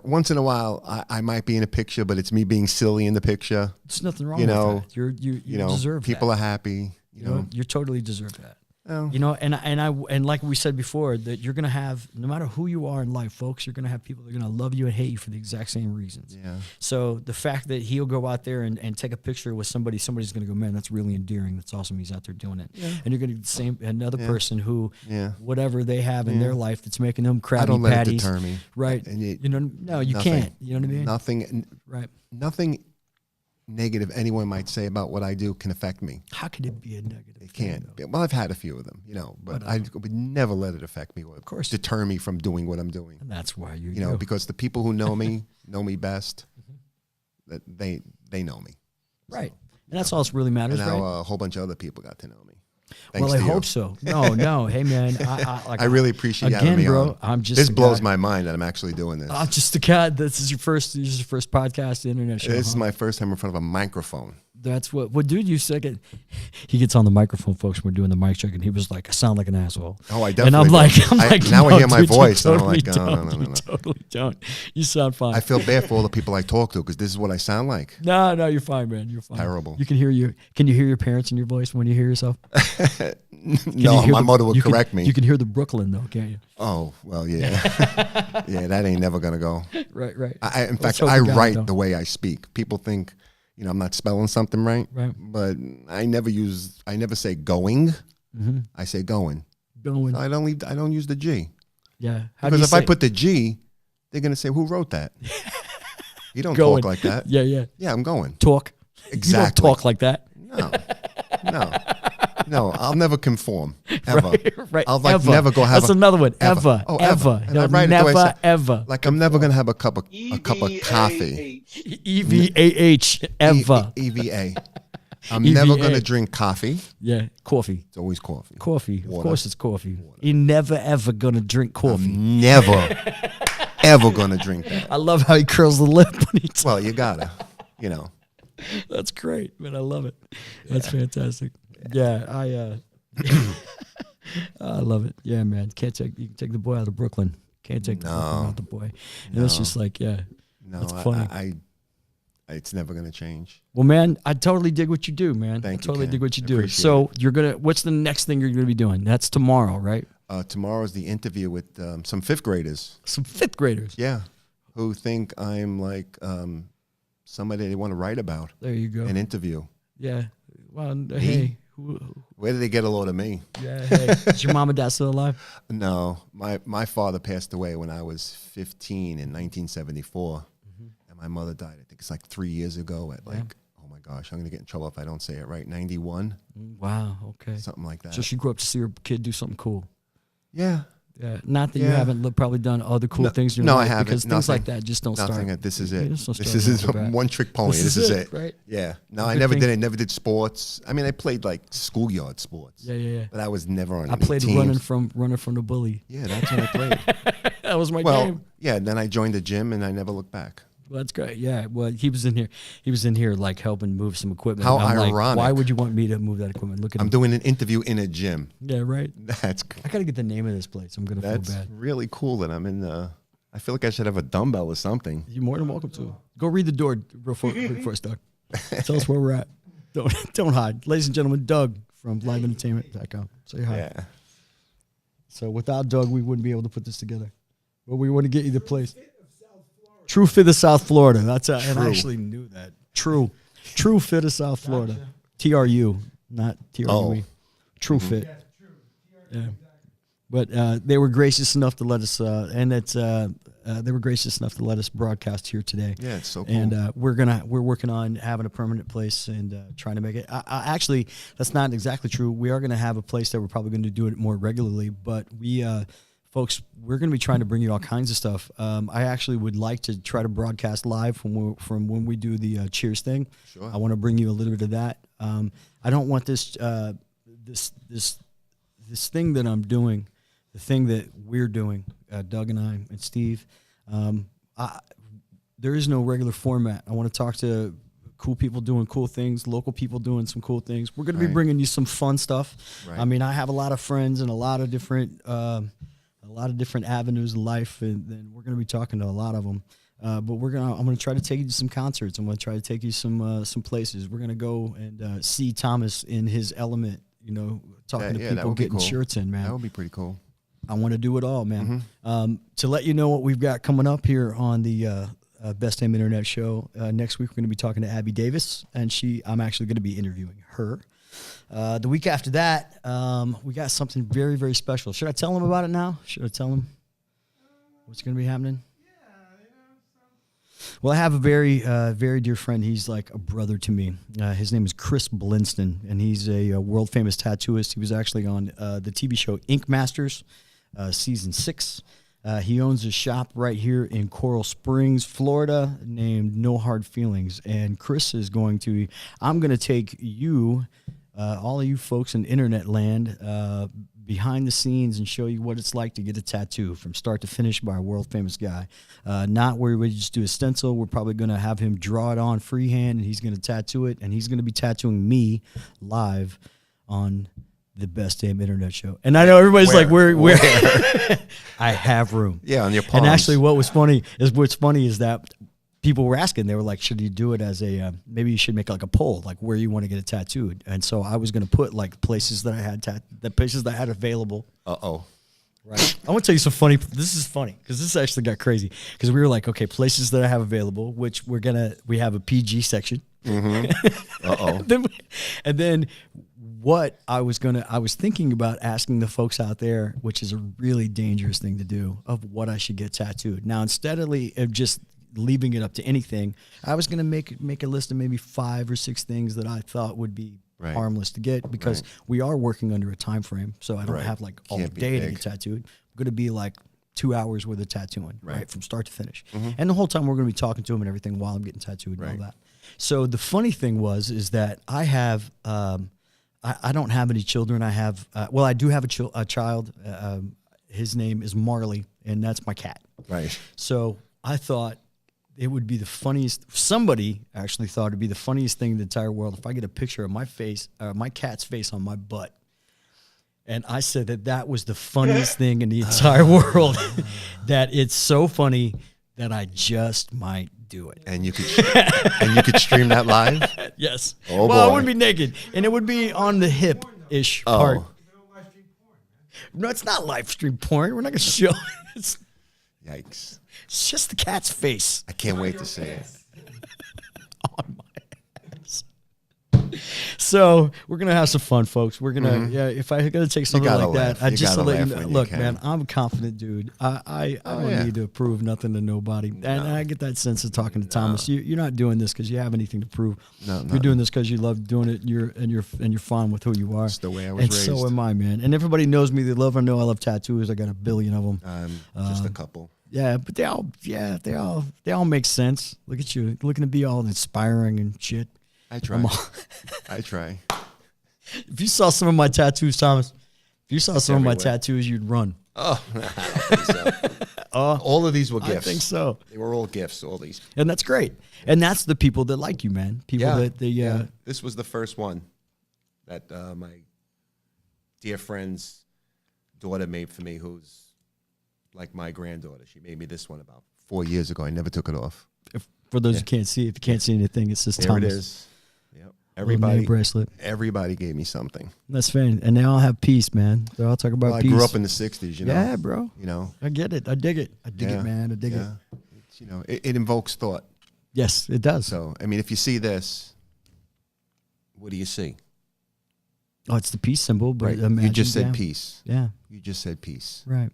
Once in a while, I might be in a picture, but it's me being silly in the picture. There's nothing wrong with that. You deserve people that. are happy. You totally deserve that. Oh. And like we said before, that you're gonna have, no matter who you are in life, folks, you're gonna have people that are gonna love you and hate you for the exact same reasons. Yeah. So the fact that he'll go out there and take a picture with somebody's gonna go, man, that's really endearing. That's awesome. He's out there doing it. Yeah. And you're gonna do the same another person who, whatever they have in their life that's making them Krabby I don't let Patties. it deter me. Right. And no, you can't. You know what I mean? Nothing. Right. Nothing negative anyone might say about what I do can affect me. How could it be a negative? It can't. Well, I've had a few of them, but I would never let it affect me or of course. deter me from doing what I'm doing. And that's why because the people who know me best, that they know me. Right. And that's all that really matters, and now right? a whole bunch of other people got to know me. Thanks Well, I to you. hope so. No. Hey, man. I really appreciate you having me bro, on. I'm just This a blows guy. my mind that I'm actually doing this. I'm just a guy. This is your first podcast internet show. This is my first time in front of a microphone. That's what dude, you second. He gets on the microphone, folks. We're doing the mic check, and he was like, I sound like an asshole. Oh, I definitely And I'm like, now no, I hear my dude, you voice, and I'm totally like, don't. no. You totally don't. You sound fine. I feel bad for all the people I talk to because this is what I sound like. No, you're fine, man. You're fine. Terrible. You can hear Can you hear your parents in your voice when you hear yourself? No, my mother would correct me. You can hear the Brooklyn though, can't you? Oh, well, yeah. Yeah, that ain't never going to go. Right. In fact, hope I you got it, write though. the way I speak. People think, I'm not spelling something right. Right. But I never say going. I say going. Going. I don't use the G. Yeah. How do Because you if say I put the G, they're going to say, who wrote that? You don't going? talk like that. Yeah. Yeah, I'm going. Talk. Exactly. You don't talk like that. No, I'll never conform. Ever. Right. I'll ever. never go have That's another one. Ever. Oh, ever. And No, I write it the way I never, say- ever. Like I'm never going to have a cup of coffee. EVAH. Ever. EVA. I'm never EVA. going to drink coffee. Yeah. Coffee. It's always coffee. Coffee. Of Water. course it's coffee. You're never, ever going to drink coffee. Never, ever going to drink that. I love how he curls the lip when he talks. Well, you got to, That's great, man. I love it. That's fantastic. Yeah, I love it. Yeah, man. You can take the boy out of Brooklyn. Can't take the Brooklyn out the boy. And it's just like, No, that's funny. it's never going to change. Well, man, I totally dig what you do, man. Thank you, totally Ken. dig what you I do. appreciate So what's the next thing you're gonna be doing? That's tomorrow, right? Tomorrow's the interview with some fifth graders. Some fifth graders. Yeah, who think I'm like somebody they want to write about. There you go. An interview. Yeah. Well, hey. Where did they get a load of me? Yeah. Hey. Is your mom and dad still alive? No, my father passed away when I was 15 in 1974, and my mother died. I think it's like 3 years ago. At like, oh my gosh, I'm gonna get in trouble if I don't say it right. 91. Wow. Okay. Something like that. So she grew up to see her kid do something cool. Yeah. Yeah, not that you Yeah. haven't probably done other cool things in your No, I life, haven't. because things Nothing. like that just don't Nothing. start. This is They it. just don't This start is off the bat. one trick pony. This This is is it, it. right? Yeah. No, I Good never thing. did. I never did sports. I mean, I played like schoolyard sports. Yeah. But I was never on I any played teams. running from the bully. Yeah, that's what I played. That was my Well, game. yeah. Then I joined the gym, and I never looked back. Well, that's great. Yeah. Well, he was in here. He was in here like helping move some equipment. How And I'm like, ironic. why would you want me to move that equipment? Look at I'm him. doing an interview in a gym. Yeah, right. That's I gotta get the name of this place. I'm gonna feel that's bad. really cool that I'm in the. I feel like I should have a dumbbell or something. You're more than welcome to. Go read the door real quick for us, Doug. Tell us where we're at. Don't hide. Ladies and gentlemen, Doug from liveentertainment.com. Say hi. Yeah. So without Doug, we wouldn't be able to put this together. But we want to get you the place. True Fit of South Florida. That's and I True. actually knew that. True Fit of South Florida. TRU, not TRUE. Oh. True Fit. Yeah. But they were gracious enough to let us, they were gracious enough to let us broadcast here today. Yeah, it's so cool. And we're working on having a permanent place and trying to make it. Actually, that's not exactly true. We are going to have a place that we're probably going to do it more regularly. But we, folks, we're going to be trying to bring you all kinds of stuff. I actually would like to try to broadcast live from when we do the Cheers thing. Sure. I want to bring you a little bit of that. I don't want this this thing that I'm doing, the thing that we're doing, Doug and I and Steve. There is no regular format. I want to talk to cool people doing cool things, local people doing some cool things. We're going to be Right. bringing you some fun stuff. Right. I mean, I have a lot of friends and a lot of different avenues in life, and then we're going to be talking to a lot of them. But I'm gonna try to take you to some concerts. I'm gonna try to take you some places. We're gonna go and see Thomas in his element. You know, talking to that people, would be getting cool. shirts in, man. That would be pretty cool. I want to do it all, man. Mm-hmm. To let you know what we've got coming up here on the Best Damn Internet Show, next week we're going to be talking to Abby Davis, and I'm actually going to be interviewing her. The week after that, we got something very, very special. Should I tell him about it now? Should I tell him what's going to be happening? Well, I have a very, very dear friend. He's like a brother to me. His name is Chris Blinston, and he's a world-famous tattooist. He was actually on the TV show Ink Masters, Season 6. He owns a shop right here in Coral Springs, Florida, named No Hard Feelings. And Chris is I'm going to take you, all of you folks in internet land, behind the scenes and show you what it's like to get a tattoo from start to finish by a world famous guy. Not where we just do a stencil. We're probably going to have him draw it on freehand, and he's going to tattoo it, and he's going to be tattooing me live on the Best Damn Internet Show. And I know everybody's like, where? I have room. Yeah, on your palms. And actually, what's funny is that people were asking, they were like, should you do it as maybe you should make like a poll, like where you want to get it tattooed. And so I was going to put like places that I had, the places that I had available. Uh-oh. Right. I want to tell you some funny, this is funny because this actually got crazy because we were like, okay, places that I have available, which we have a PG section. Mm-hmm. Uh-oh. And then what I was thinking about asking the folks out there, which is a really dangerous thing to do, of what I should get tattooed. Now, instead of just leaving it up to anything, I was going to make a list of maybe 5 or 6 things that I thought would be harmless to get, because we are working under a time frame, so I don't have like all Can't be day to big. get tattooed. I'm going to be like 2 hours worth of tattooing, right, from start to finish. And the whole time we're going to be talking to him and everything while I'm getting tattooed and all that. So the funny thing is that I have, I don't have any children. I have, I do have a child. His name is Marley, and that's my cat. Right. So I thought it would be the funniest. Somebody actually thought it'd be the funniest thing in the entire world if I get a picture of my face, my cat's face on my butt. And I said that was the funniest thing in the entire world. That it's so funny that I just might do it. And you could stream that live? Yes. Oh, well, boy. it would be naked, and it would be on the hip-ish part. No, it's not live stream porn. We're not going to show it. Yikes. It's just the cat's face I can't wait to see it. on my ass. So we're gonna have some fun, folks. We're gonna, yeah. If I gotta take something gotta like that, laugh. I You just to gotta let you laugh know. when you Look, can. man, I'm a confident dude. I don't yeah. need to prove nothing to nobody, and I get that sense of talking to Thomas. You're not doing this because you have anything to prove. No, You're nothing. doing this because you love doing it. And you're fine with who you are. That's the way I was and raised. so am I, man. And everybody knows me. They love. I know I love tattoos. I got a billion of them. Just a couple. Yeah, but they all make sense. Look at you, looking to be all inspiring and shit. I try. I'm all- I try. If you saw some of my tattoos, Thomas, if you saw some of my everywhere. tattoos, you'd run. Oh, I don't think so. All of these were gifts. I think so, They were all gifts. All these. and that's great. And that's the people that like you, man. People that they. This was the first one that my dear friend's daughter made for me, who's like my granddaughter. She made me this one about 4 years ago. I never took it off. For those who can't see, if you can't see anything, it says There Thomas. it is. Yep. Little name bracelet. Everybody gave me something. That's fine, and they all have peace, man. They all talk about Well, I peace. grew up in the '60s. You know. Yeah, bro. You know. I get it. I dig it. I dig Yeah. it, man. I dig it. Yeah. It's, you know, it invokes thought. Yes, it does. So, I mean, if you see this, what do you see? Oh, it's the peace symbol, but Right. You imagine, just said yeah. peace. Yeah, You just said peace. right.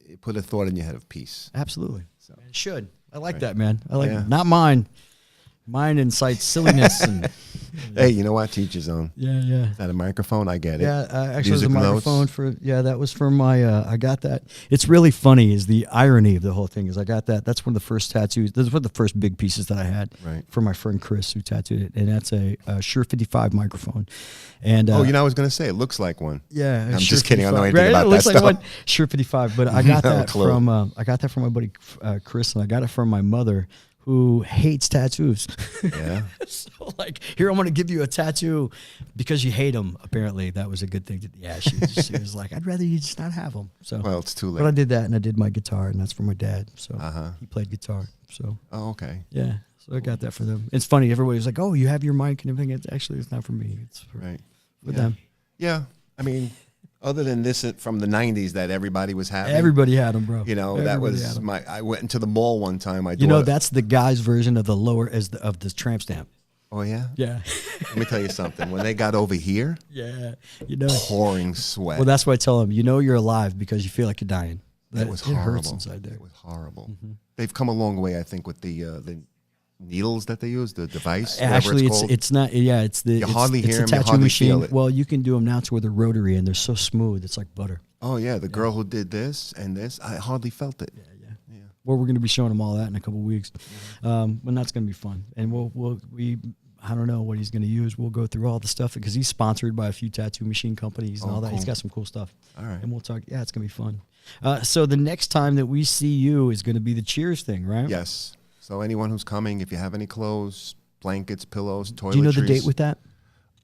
It put a thought in your head of peace. Absolutely. So. It should. I like Right. that, man. I like Yeah. not mine. Mine incites silliness and Hey, you know what? Teach his own. yeah. Is that a microphone? I get it. Yeah, actually, it was a Music notes. microphone for. Yeah, that was for my. I got that. It's really funny. Is the irony of the whole thing is I got that. That's one of the first tattoos. This was one of the first big pieces that I had Right. for my friend Chris who tattooed it, and that's a Shure 55 microphone. And Oh, you know, I was going to say, it looks like one. yeah, I'm Shure just kidding. I don't know 55. anything about It looks that like stuff. one Shure 55, but I got No that clue. from. I got that from my buddy Chris, and I got it from my mother, who hates tattoos. Yeah. So like, here, I'm going to give you a tattoo because you hate them. Apparently, that was a good thing. She was like, I'd rather you just not have them. So, Well, it's too late. but I did that, and I did my guitar, and that's for my dad. So Uh-huh. he played guitar. So Oh, okay. yeah, so I got that for them. It's funny. Everybody's like, oh, you have your mic and everything. It's not for me. It's for, Right. for yeah. them. Yeah. I mean, other than this from the 90s that everybody was having. Everybody had them, bro. You know, that Everybody had was 'em. I went into the mall one time. You know, that's the guy's version of the lower of the tramp stamp. Oh, yeah? Yeah. Let me tell you something. When they got over here, Yeah. You know. pouring sweat. Well, that's why I tell them, you know, you're alive because you feel like you're dying. It was it horrible. hurts inside there. It was horrible. They've come a long way, I think, with the needles that they use, the device. whatever Actually, called. it's not. Yeah, it's the. You hardly it's hear the 'em, you tattoo hardly machine. feel it. Well, you can do them now to where they're rotary and they're so smooth. It's like butter. Oh, yeah. The girl who did this and this, I hardly felt it. Well, we're going to be showing them all that in a couple of weeks, and that's going to be fun. And I don't know what he's going to use. We'll go through all the stuff because he's sponsored by a few tattoo machine companies and Oh, all that. He's cool. got some cool stuff. All right. And we'll talk. Yeah, it's going to be fun. So the next time that we see you is going to be the Cheers thing, right? Yes. So anyone who's coming, if you have any clothes, blankets, pillows, toiletries. Do you know the date with that?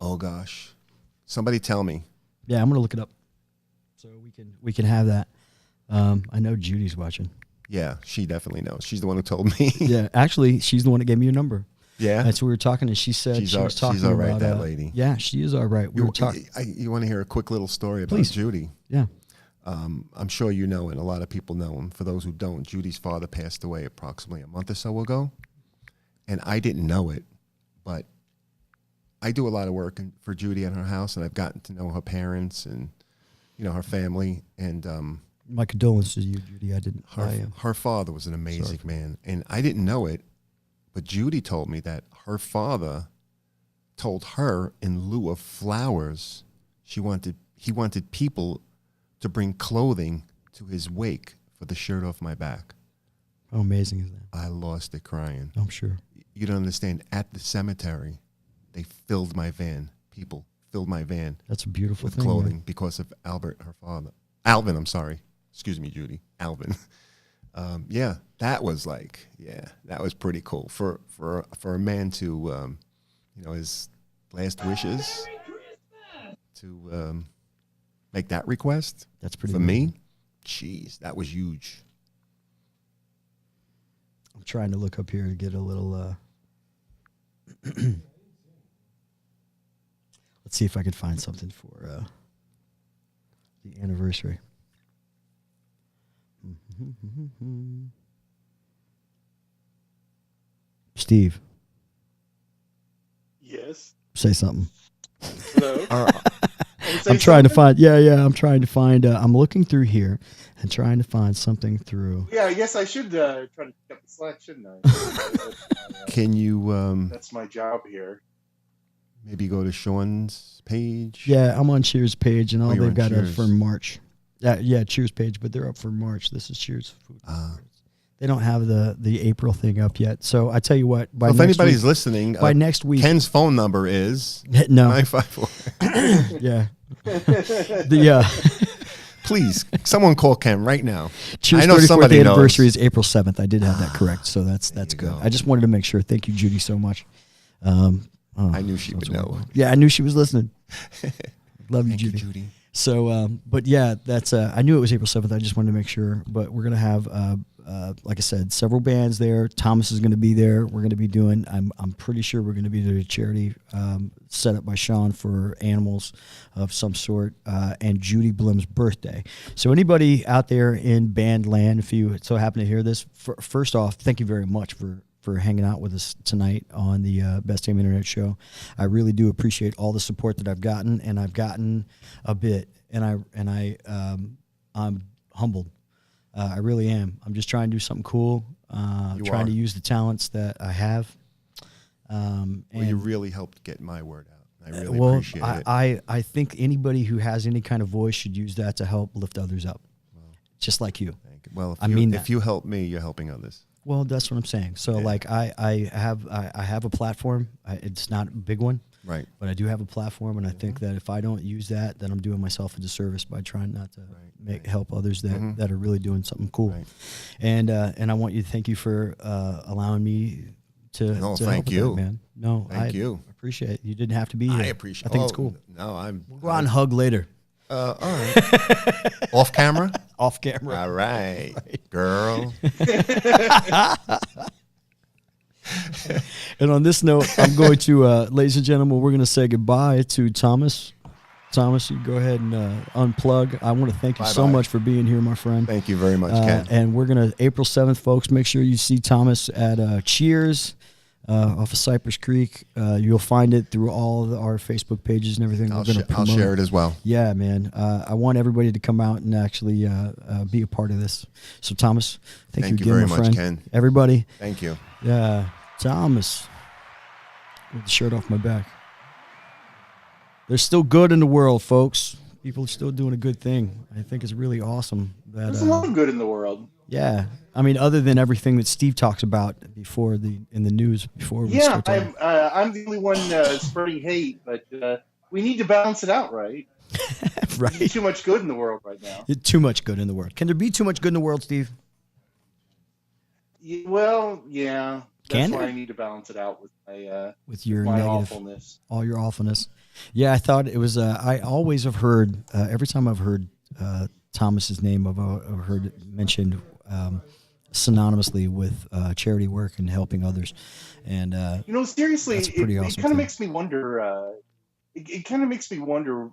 Oh, gosh. Somebody tell me. Yeah, I'm going to look it up. So we can have that. I know Judy's watching. Yeah, she definitely knows. She's the one who told me. Yeah, actually, she's the one that gave me your number. Yeah. That's what we were talking, and she said She's she was talking she's all right, about, that lady. Yeah, she is all right. We were talking. You want to hear a quick little story about Please. Judy? Yeah. I'm sure you know, and a lot of people know him. For those who don't, Judy's father passed away approximately a month or so ago, and I didn't know it, but I do a lot of work for Judy at her house, and I've gotten to know her parents and, you know, her family, and My condolences to you, Judy. I didn't. her father was an amazing man, and I didn't know it, but Judy told me that her father told her in lieu of flowers, he wanted people to bring clothing to his wake for the shirt off my back. How amazing is that? I lost it crying. I'm sure. You don't understand. At the cemetery, they filled my van. People filled my van That's a beautiful with thing. clothing man. because of Albert, her father. Alvin, I'm sorry. Excuse me, Judy. Alvin. Yeah, that was that was pretty cool for a man to, you know, his last wishes to make that request. That's pretty for amazing. me. Jeez, that was huge. I'm trying to look up here to get a little. Let's see if I can find something for the anniversary. Steve, Yes. say something. though. I'm trying to find. Yeah. I'm trying to find. I'm looking through here and trying to find something through. Yeah, I guess I should try to pick up the slack, shouldn't I? Can you That's my job here. maybe go to Sean's page? Yeah, I'm on Cheers page, and all you're they've on got up Cheers. for March. Yeah, Cheers page, but they're up for March. This is Cheers Food. They don't have the April thing up yet. So I tell you what, by Well, if next anybody's week, listening, by next week, Ken's phone number is no, 954. yeah, the Please, someone call Ken right now. Cheers I know 34th somebody anniversary knows. is April 7th. I did have that correct, so that's good. go. I just wanted to make sure. Thank you, Judy, so much. I knew she would know. Yeah, I knew she was listening. Love you, Thank you, Judy. Judy. So, but yeah, that's. I knew it was April 7th. I just wanted to make sure. But we're gonna have, like I said, several bands there. Thomas is gonna be there. We're gonna be doing. I'm pretty sure we're gonna be doing a charity set up by Sean for animals of some sort, and Judy Blim's birthday. So anybody out there in band land, if you so happen to hear this, first off, thank you very much for hanging out with us tonight on the Best Damn Internet Show. I really do appreciate all the support that I've gotten, and I've gotten a bit, and I'm humbled. I really am. I'm just trying to do something cool. Trying to use the talents that I have. Well, you and- really helped get my word out. I really well, appreciate it. I think anybody who has any kind of voice should use that to help lift others up, just like you. Thank you. Well, I mean if that. you help me, you're helping others. Well, that's what I'm saying. So, like, I have a platform. It's not a big one, Right. but I do have a platform, and I think that if I don't use that, then I'm doing myself a disservice by trying not to help others that are really doing something cool. Right. And I want you to thank you for allowing me to. No, to thank help with you. that, man. No, Thank you. Appreciate it. You didn't have to be here. I appreciate. I think it's cool. No, I'm. We'll go out and hug later, All right. Off camera. off camera. All right, girl. And on this note, I'm going to, ladies and gentlemen, we're going to say goodbye to Thomas. Thomas, you go ahead and unplug. I want to thank you so Bye-bye. much for being here, my friend. Thank you very much, Ken. And we're going to, April 7th, folks, make sure you see Thomas at Cheers off of Cypress Creek. You'll find it through all of our Facebook pages and everything. I'll, We're going to I'll share it as well. Yeah, man. I want everybody to come out and actually be a part of this. So, Thomas, thank you Thank you again, very my much, friend. Ken. Everybody. Thank you. Yeah, Thomas, with the shirt off my back. There's still good in the world, folks. People are still doing a good thing. I think it's really awesome that. There's a lot of good in the world. Yeah, I mean, other than everything that Steve talks about before in the news before we Yeah, start talking. I'm the only one spreading hate, but we need to balance it out, right? There's Right. too much good in the world right now. Too much good in the world. Can there be too much good in the world, Steve? Well, yeah. Can That's why there? I need to balance it out with With your my negative, awfulness. all your awfulness. Yeah, I thought it was. I always have heard. Every time I've heard Thomas's name, I've heard it mentioned synonymously with charity work and helping others. And Seriously, That's a pretty it awesome kind of thing. makes me wonder. It kind of makes me wonder.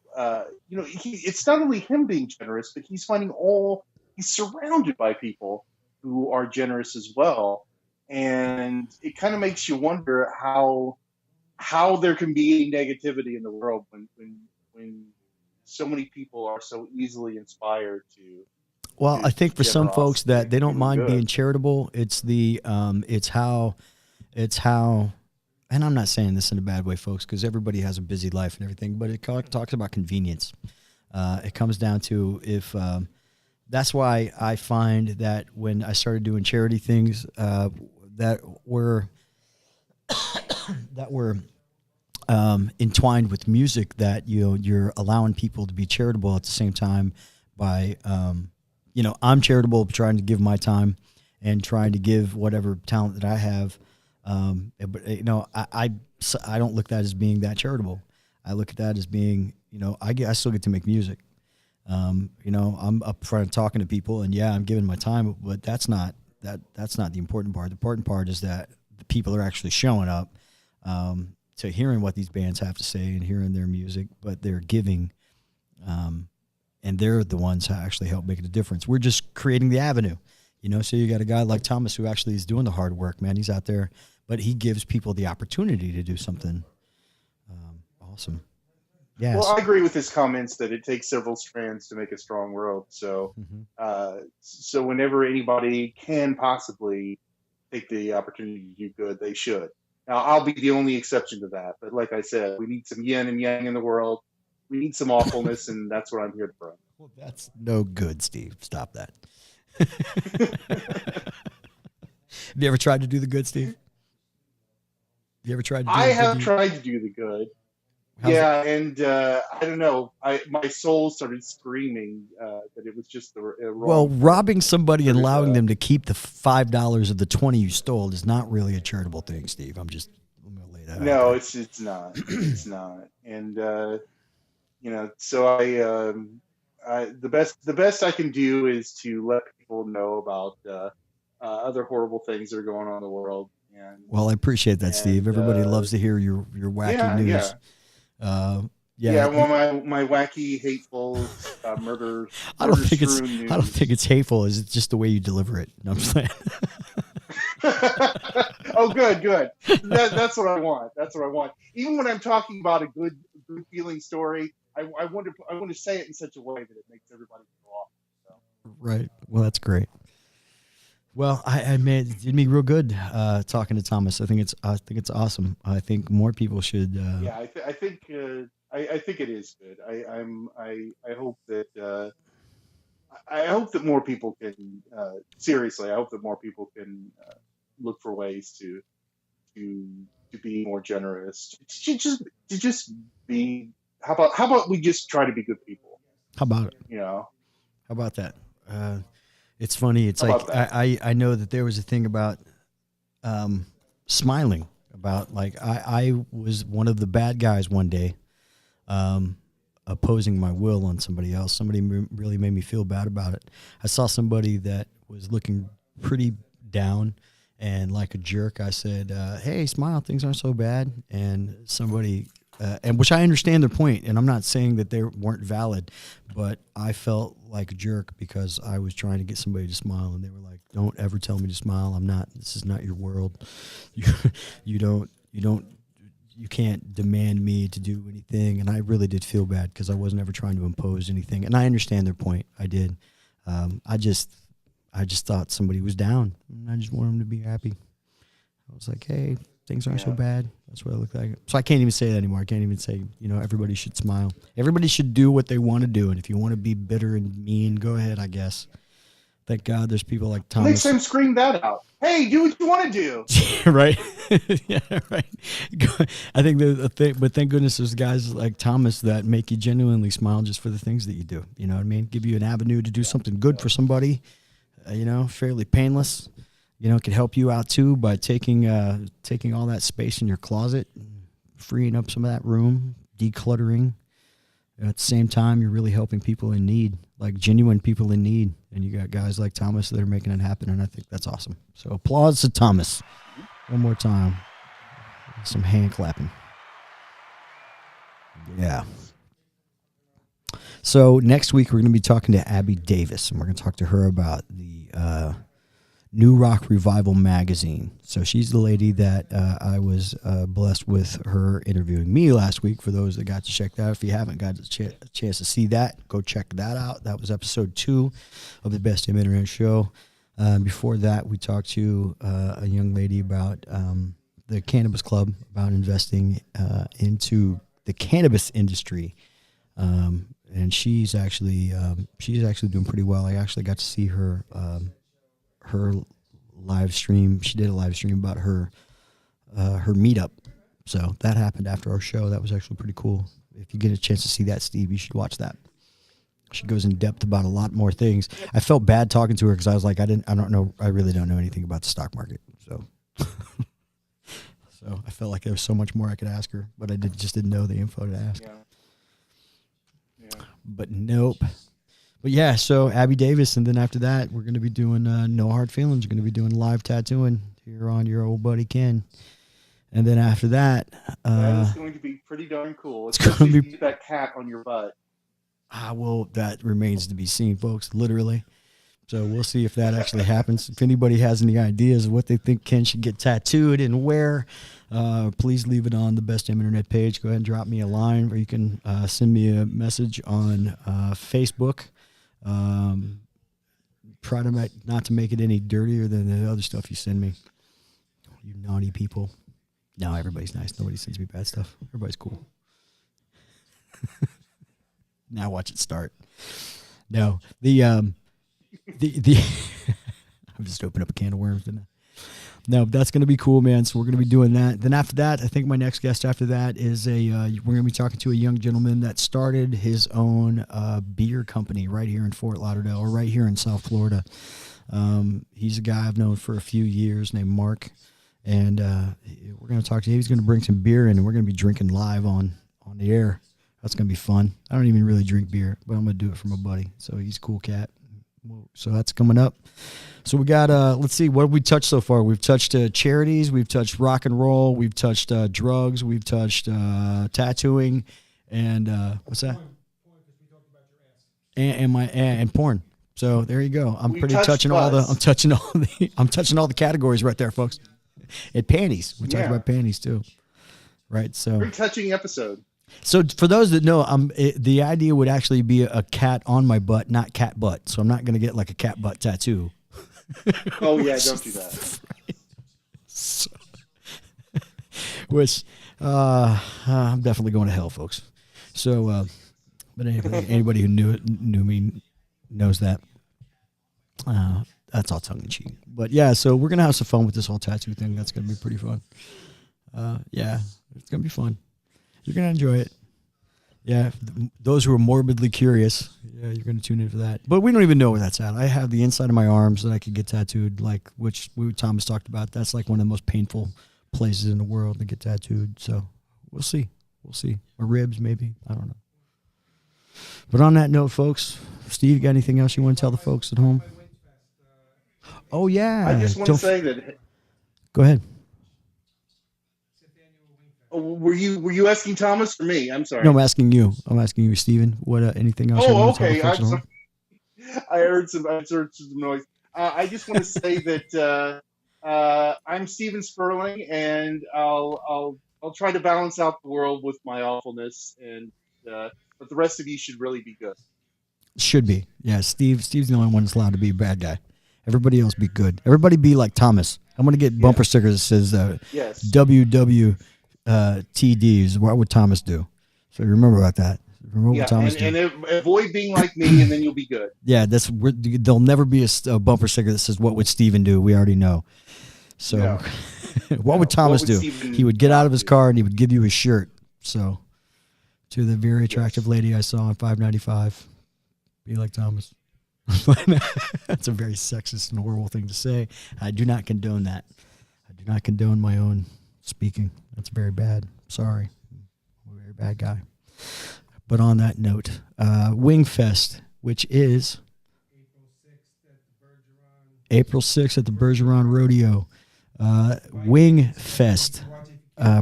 It's not only him being generous, but he's surrounded by people who are generous as well, and it kind of makes you wonder how there can be negativity in the world when so many people are so easily inspired to. well, I think for some generosity, folks that they don't doing mind good. being charitable. It's how, and I'm not saying this in a bad way, folks, because everybody has a busy life and everything. But it talks about convenience. It comes down to if. That's why I find that when I started doing charity things that were entwined with music, that you're allowing people to be charitable at the same time by I'm charitable, trying to give my time and trying to give whatever talent that I have. But I don't look at that as being that charitable. I look at that as being I still get to make music. I'm up front talking to people, and yeah, I'm giving my time, but that's not the important part. The important part is that the people are actually showing up to hearing what these bands have to say and hearing their music, but they're giving, and they're the ones who actually help make a difference. We're just creating the avenue, So you got a guy like Thomas who actually is doing the hard work, man. He's out there, but he gives people the opportunity to do something awesome. Yes. Well, I agree with his comments that it takes several strands to make a strong rope. So, so whenever anybody can possibly take the opportunity to do good, they should. Now, I'll be the only exception to that. But like I said, we need some yin and yang in the world. We need some awfulness, and that's what I'm here to bring. Well, that's no good, Steve. Stop that. Have you ever tried to do the good, Steve? You ever tried to do I the have good? tried to do the good. How's Yeah, and I don't know. My soul started screaming that it was just the wrong. Well, robbing somebody and There's, allowing them to keep the $5 of the 20 you stole is not really a charitable thing, Steve. I'm going to lay that out No, there. it's not. It's not. And so the best I can do is to let people know about other horrible things that are going on in the world. And Well, I appreciate that, Steve. Everybody loves to hear your wacky news. Yeah. Well, my wacky, hateful murder. I don't think news. it's hateful. It's just the way you deliver it. No, I'm saying. Oh, good. That's what I want. That's what I want. Even when I'm talking about a good feeling story, I want to say it in such a way that it makes everybody go off. So. Right. Well, that's great. Well, I mean, it did me real good talking to Thomas. I think it's awesome. I think more people should. Yeah, I think it is good. I hope that more people can seriously. I hope that more people can look for ways to be more generous. To just be. How about we just try to be good people? How about it? How about that? It's funny. It's like I know that there was a thing about smiling. About like I was one of the bad guys one day, opposing my will on somebody else. Somebody really made me feel bad about it. I saw somebody that was looking pretty down and like a jerk. I said, "Hey, smile. Things aren't so bad." And somebody. And which I understand their point, and I'm not saying that they weren't valid, but I felt like a jerk because I was trying to get somebody to smile, and they were like, "Don't ever tell me to smile. I'm not. This is not your world. You can't demand me to do anything." And I really did feel bad because I wasn't ever trying to impose anything, and I understand their point. I did. I just thought somebody was down, and I just wanted them to be happy. I was like, "Hey, things aren't so bad." That's what I look like. So I can't even say that anymore. I can't even say, everybody should smile. Everybody should do what they want to do. And if you want to be bitter and mean, go ahead, I guess. Thank God there's people like Thomas. Next time, scream that out. Hey, do what you want to do. Right? Yeah, right. I think but thank goodness there's guys like Thomas that make you genuinely smile just for the things that you do. You know what I mean? Give you an avenue to do something good for somebody, fairly painless. It can help you out too by taking all that space in your closet, freeing up some of that room, decluttering. At the same time, you're really helping people in need, like genuine people in need. And you got guys like Thomas that are making it happen, and I think that's awesome. So applause to Thomas. One more time. Some hand clapping. Yeah. So next week, we're going to be talking to Abby Davis, and we're going to talk to her about the New Rock Revival magazine. So she's the lady that I was blessed with her interviewing me last week. For those that got to check that out, if you haven't got a chance to see that, go check that out. That was episode 2 of the Best Damn Internet Show. Before that, we talked to a young lady about the Cannabis Club, about investing into the cannabis industry. And she's actually doing pretty well. I actually got to see her live stream. She did a live stream about her meetup. So that happened after our show. That was actually pretty cool. If you get a chance to see that, Steve, you should watch that. She goes in depth about a lot more things. I felt bad talking to her because I was like, I really don't know anything about the stock market. So so I felt like there was so much more I could ask her, but I just didn't know the info to ask. Yeah. But nope. But yeah, so Abby Davis, and then after that, we're going to be doing No Hard Feelings. We're going to be doing live tattooing here on your old buddy Ken. And then after that... that is going to be pretty darn cool. It's going to be... if you get that cat on your butt. Well, that remains to be seen, folks, literally. So we'll see if that actually happens. If anybody has any ideas of what they think Ken should get tattooed and where, please leave it on the Best Damn Internet page. Go ahead and drop me a line, or you can send me a message on Facebook. Try to not to make it any dirtier than the other stuff you send me. You naughty people. No, everybody's nice. Nobody sends me bad stuff. Everybody's cool. Now watch it start. No, the I'm just opening up a can of worms, didn't I? No, that's going to be cool, man. So we're going to be doing that. Then after that, I think my next guest after that is we're going to be talking to a young gentleman that started his own beer company right here in Fort Lauderdale, or right here in South Florida. He's a guy I've known for a few years named Mark, and we're going to talk to him. He's going to bring some beer in, and we're going to be drinking live on the air. That's going to be fun. I don't even really drink beer, but I'm going to do it for my buddy. So he's a cool cat. So that's coming up. So we got, let's see, what have we touched so far? We've touched charities. We've touched rock and roll. We've touched drugs. We've touched tattooing. And what's that? And porn. So there you go. I'm touching all the categories right there, folks. And panties. We talked about panties too. Right. So very touching episode. So for those that know, the idea would actually be a cat on my butt, not cat butt. So I'm not going to get like a cat butt tattoo. Oh yeah, don't do that. So, which I'm definitely going to hell, folks. So, but anybody who knew me knows that. That's all tongue in cheek. But yeah, so we're gonna have some fun with this whole tattoo thing. That's gonna be pretty fun. Yeah, it's gonna be fun. You're going to enjoy it. Yeah, those who are morbidly curious, yeah, you're going to tune in for that. But we don't even know where that's at. I have the inside of my arms that I could get tattooed, like Thomas talked about. That's like one of the most painful places in the world to get tattooed. So we'll see. We'll see. Or ribs, maybe. I don't know. But on that note, folks, Steve, you got anything else you want to tell the folks at home? Oh, yeah. I just want to say that. Go ahead. Were you asking Thomas or me? I'm sorry. No, I'm asking you. Stephen. What? Anything else? Oh, okay. I heard some noise. I just want to say that I'm Stephen Sperling, and I'll try to balance out the world with my awfulness, and but the rest of you should really be good. Should be, yeah. Steve's the only one that's allowed to be a bad guy. Everybody else be good. Everybody be like Thomas. I'm gonna get bumper stickers that says yes. WW. TDs. What would Thomas do? So remember about that. Remember what Thomas and avoid being like me, and then you'll be good. Yeah, there'll never be a bumper sticker that says "What would Steven do?" We already know. So, no. what would Thomas do? Steven he would get out of his car and he would give you his shirt. So, to the very attractive lady I saw on 595, be like Thomas. That's a very sexist and horrible thing to say. I do not condone that. I do not condone my own speaking. That's very bad. Sorry. I'm a very bad guy. But on that note, Wingfest, which is April 6th at the Bergeron Rodeo. Wingfest,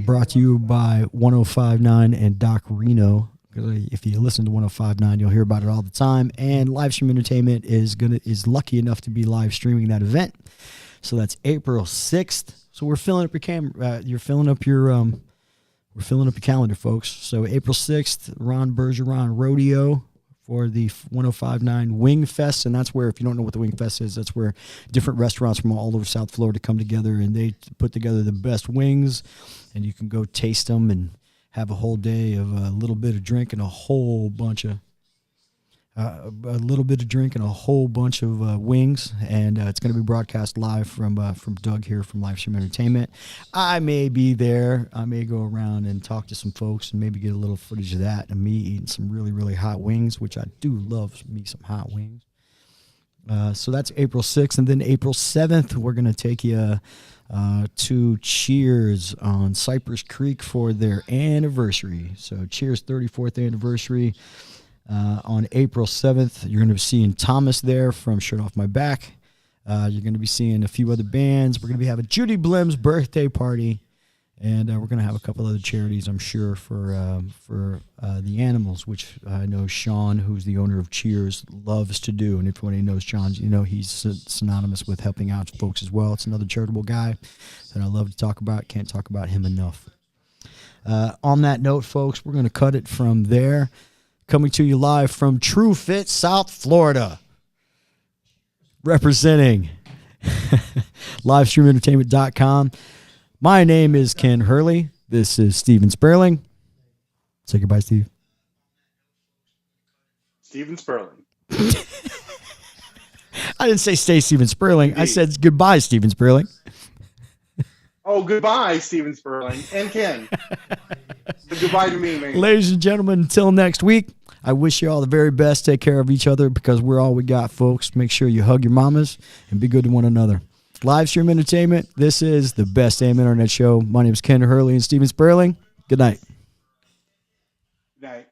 brought to you by 105.9 and Doc Reno. If you listen to 105.9, you'll hear about it all the time. And Livestream Entertainment is lucky enough to be live streaming that event. So that's April 6th. So we're filling up your camera. You're filling up your we're filling up your calendar, folks. So April 6th, Ron Bergeron Rodeo for the 105.9 Wing Fest, and that's where, if you don't know what the Wing Fest is, that's where different restaurants from all over South Florida come together, and they put together the best wings, and you can go taste them and have a whole day of a little bit of drink and a whole bunch of wings, and it's going to be broadcast live from Doug here from Livestream Entertainment. I may be there. I may go around and talk to some folks and maybe get a little footage of that and me eating some really, really hot wings, which I do love me some hot wings. So that's April 6th, and then April 7th, we're going to take you to Cheers on Cypress Creek for their anniversary. So Cheers 34th anniversary. On April 7th, you're going to be seeing Thomas there from Shirt Off My Back. You're going to be seeing a few other bands. We're going to be having Judy Blim's birthday party. And we're going to have a couple other charities, I'm sure, for the animals, which I know Sean, who's the owner of Cheers, loves to do. And if anybody knows Sean, he's synonymous with helping out folks as well. It's another charitable guy that I love to talk about. Can't talk about him enough. On that note, folks, we're going to cut it from there. Coming to you live from True Fit, South Florida. Representing LivestreamEntertainment.com. My name is Ken Hurley. This is Steven Sperling. Say goodbye, Steve. Steven Sperling. I didn't say stay Steven Sperling. Indeed. I said goodbye, Steven Sperling. Oh, goodbye, Steven Sperling and Ken. But goodbye to me, man. Ladies and gentlemen, until next week, I wish you all the very best. Take care of each other because we're all we got, folks. Make sure you hug your mamas and be good to one another. Livestream Entertainment, this is the best damn internet show. My name is Ken Hurley and Steven Sperling. Good night. Good night.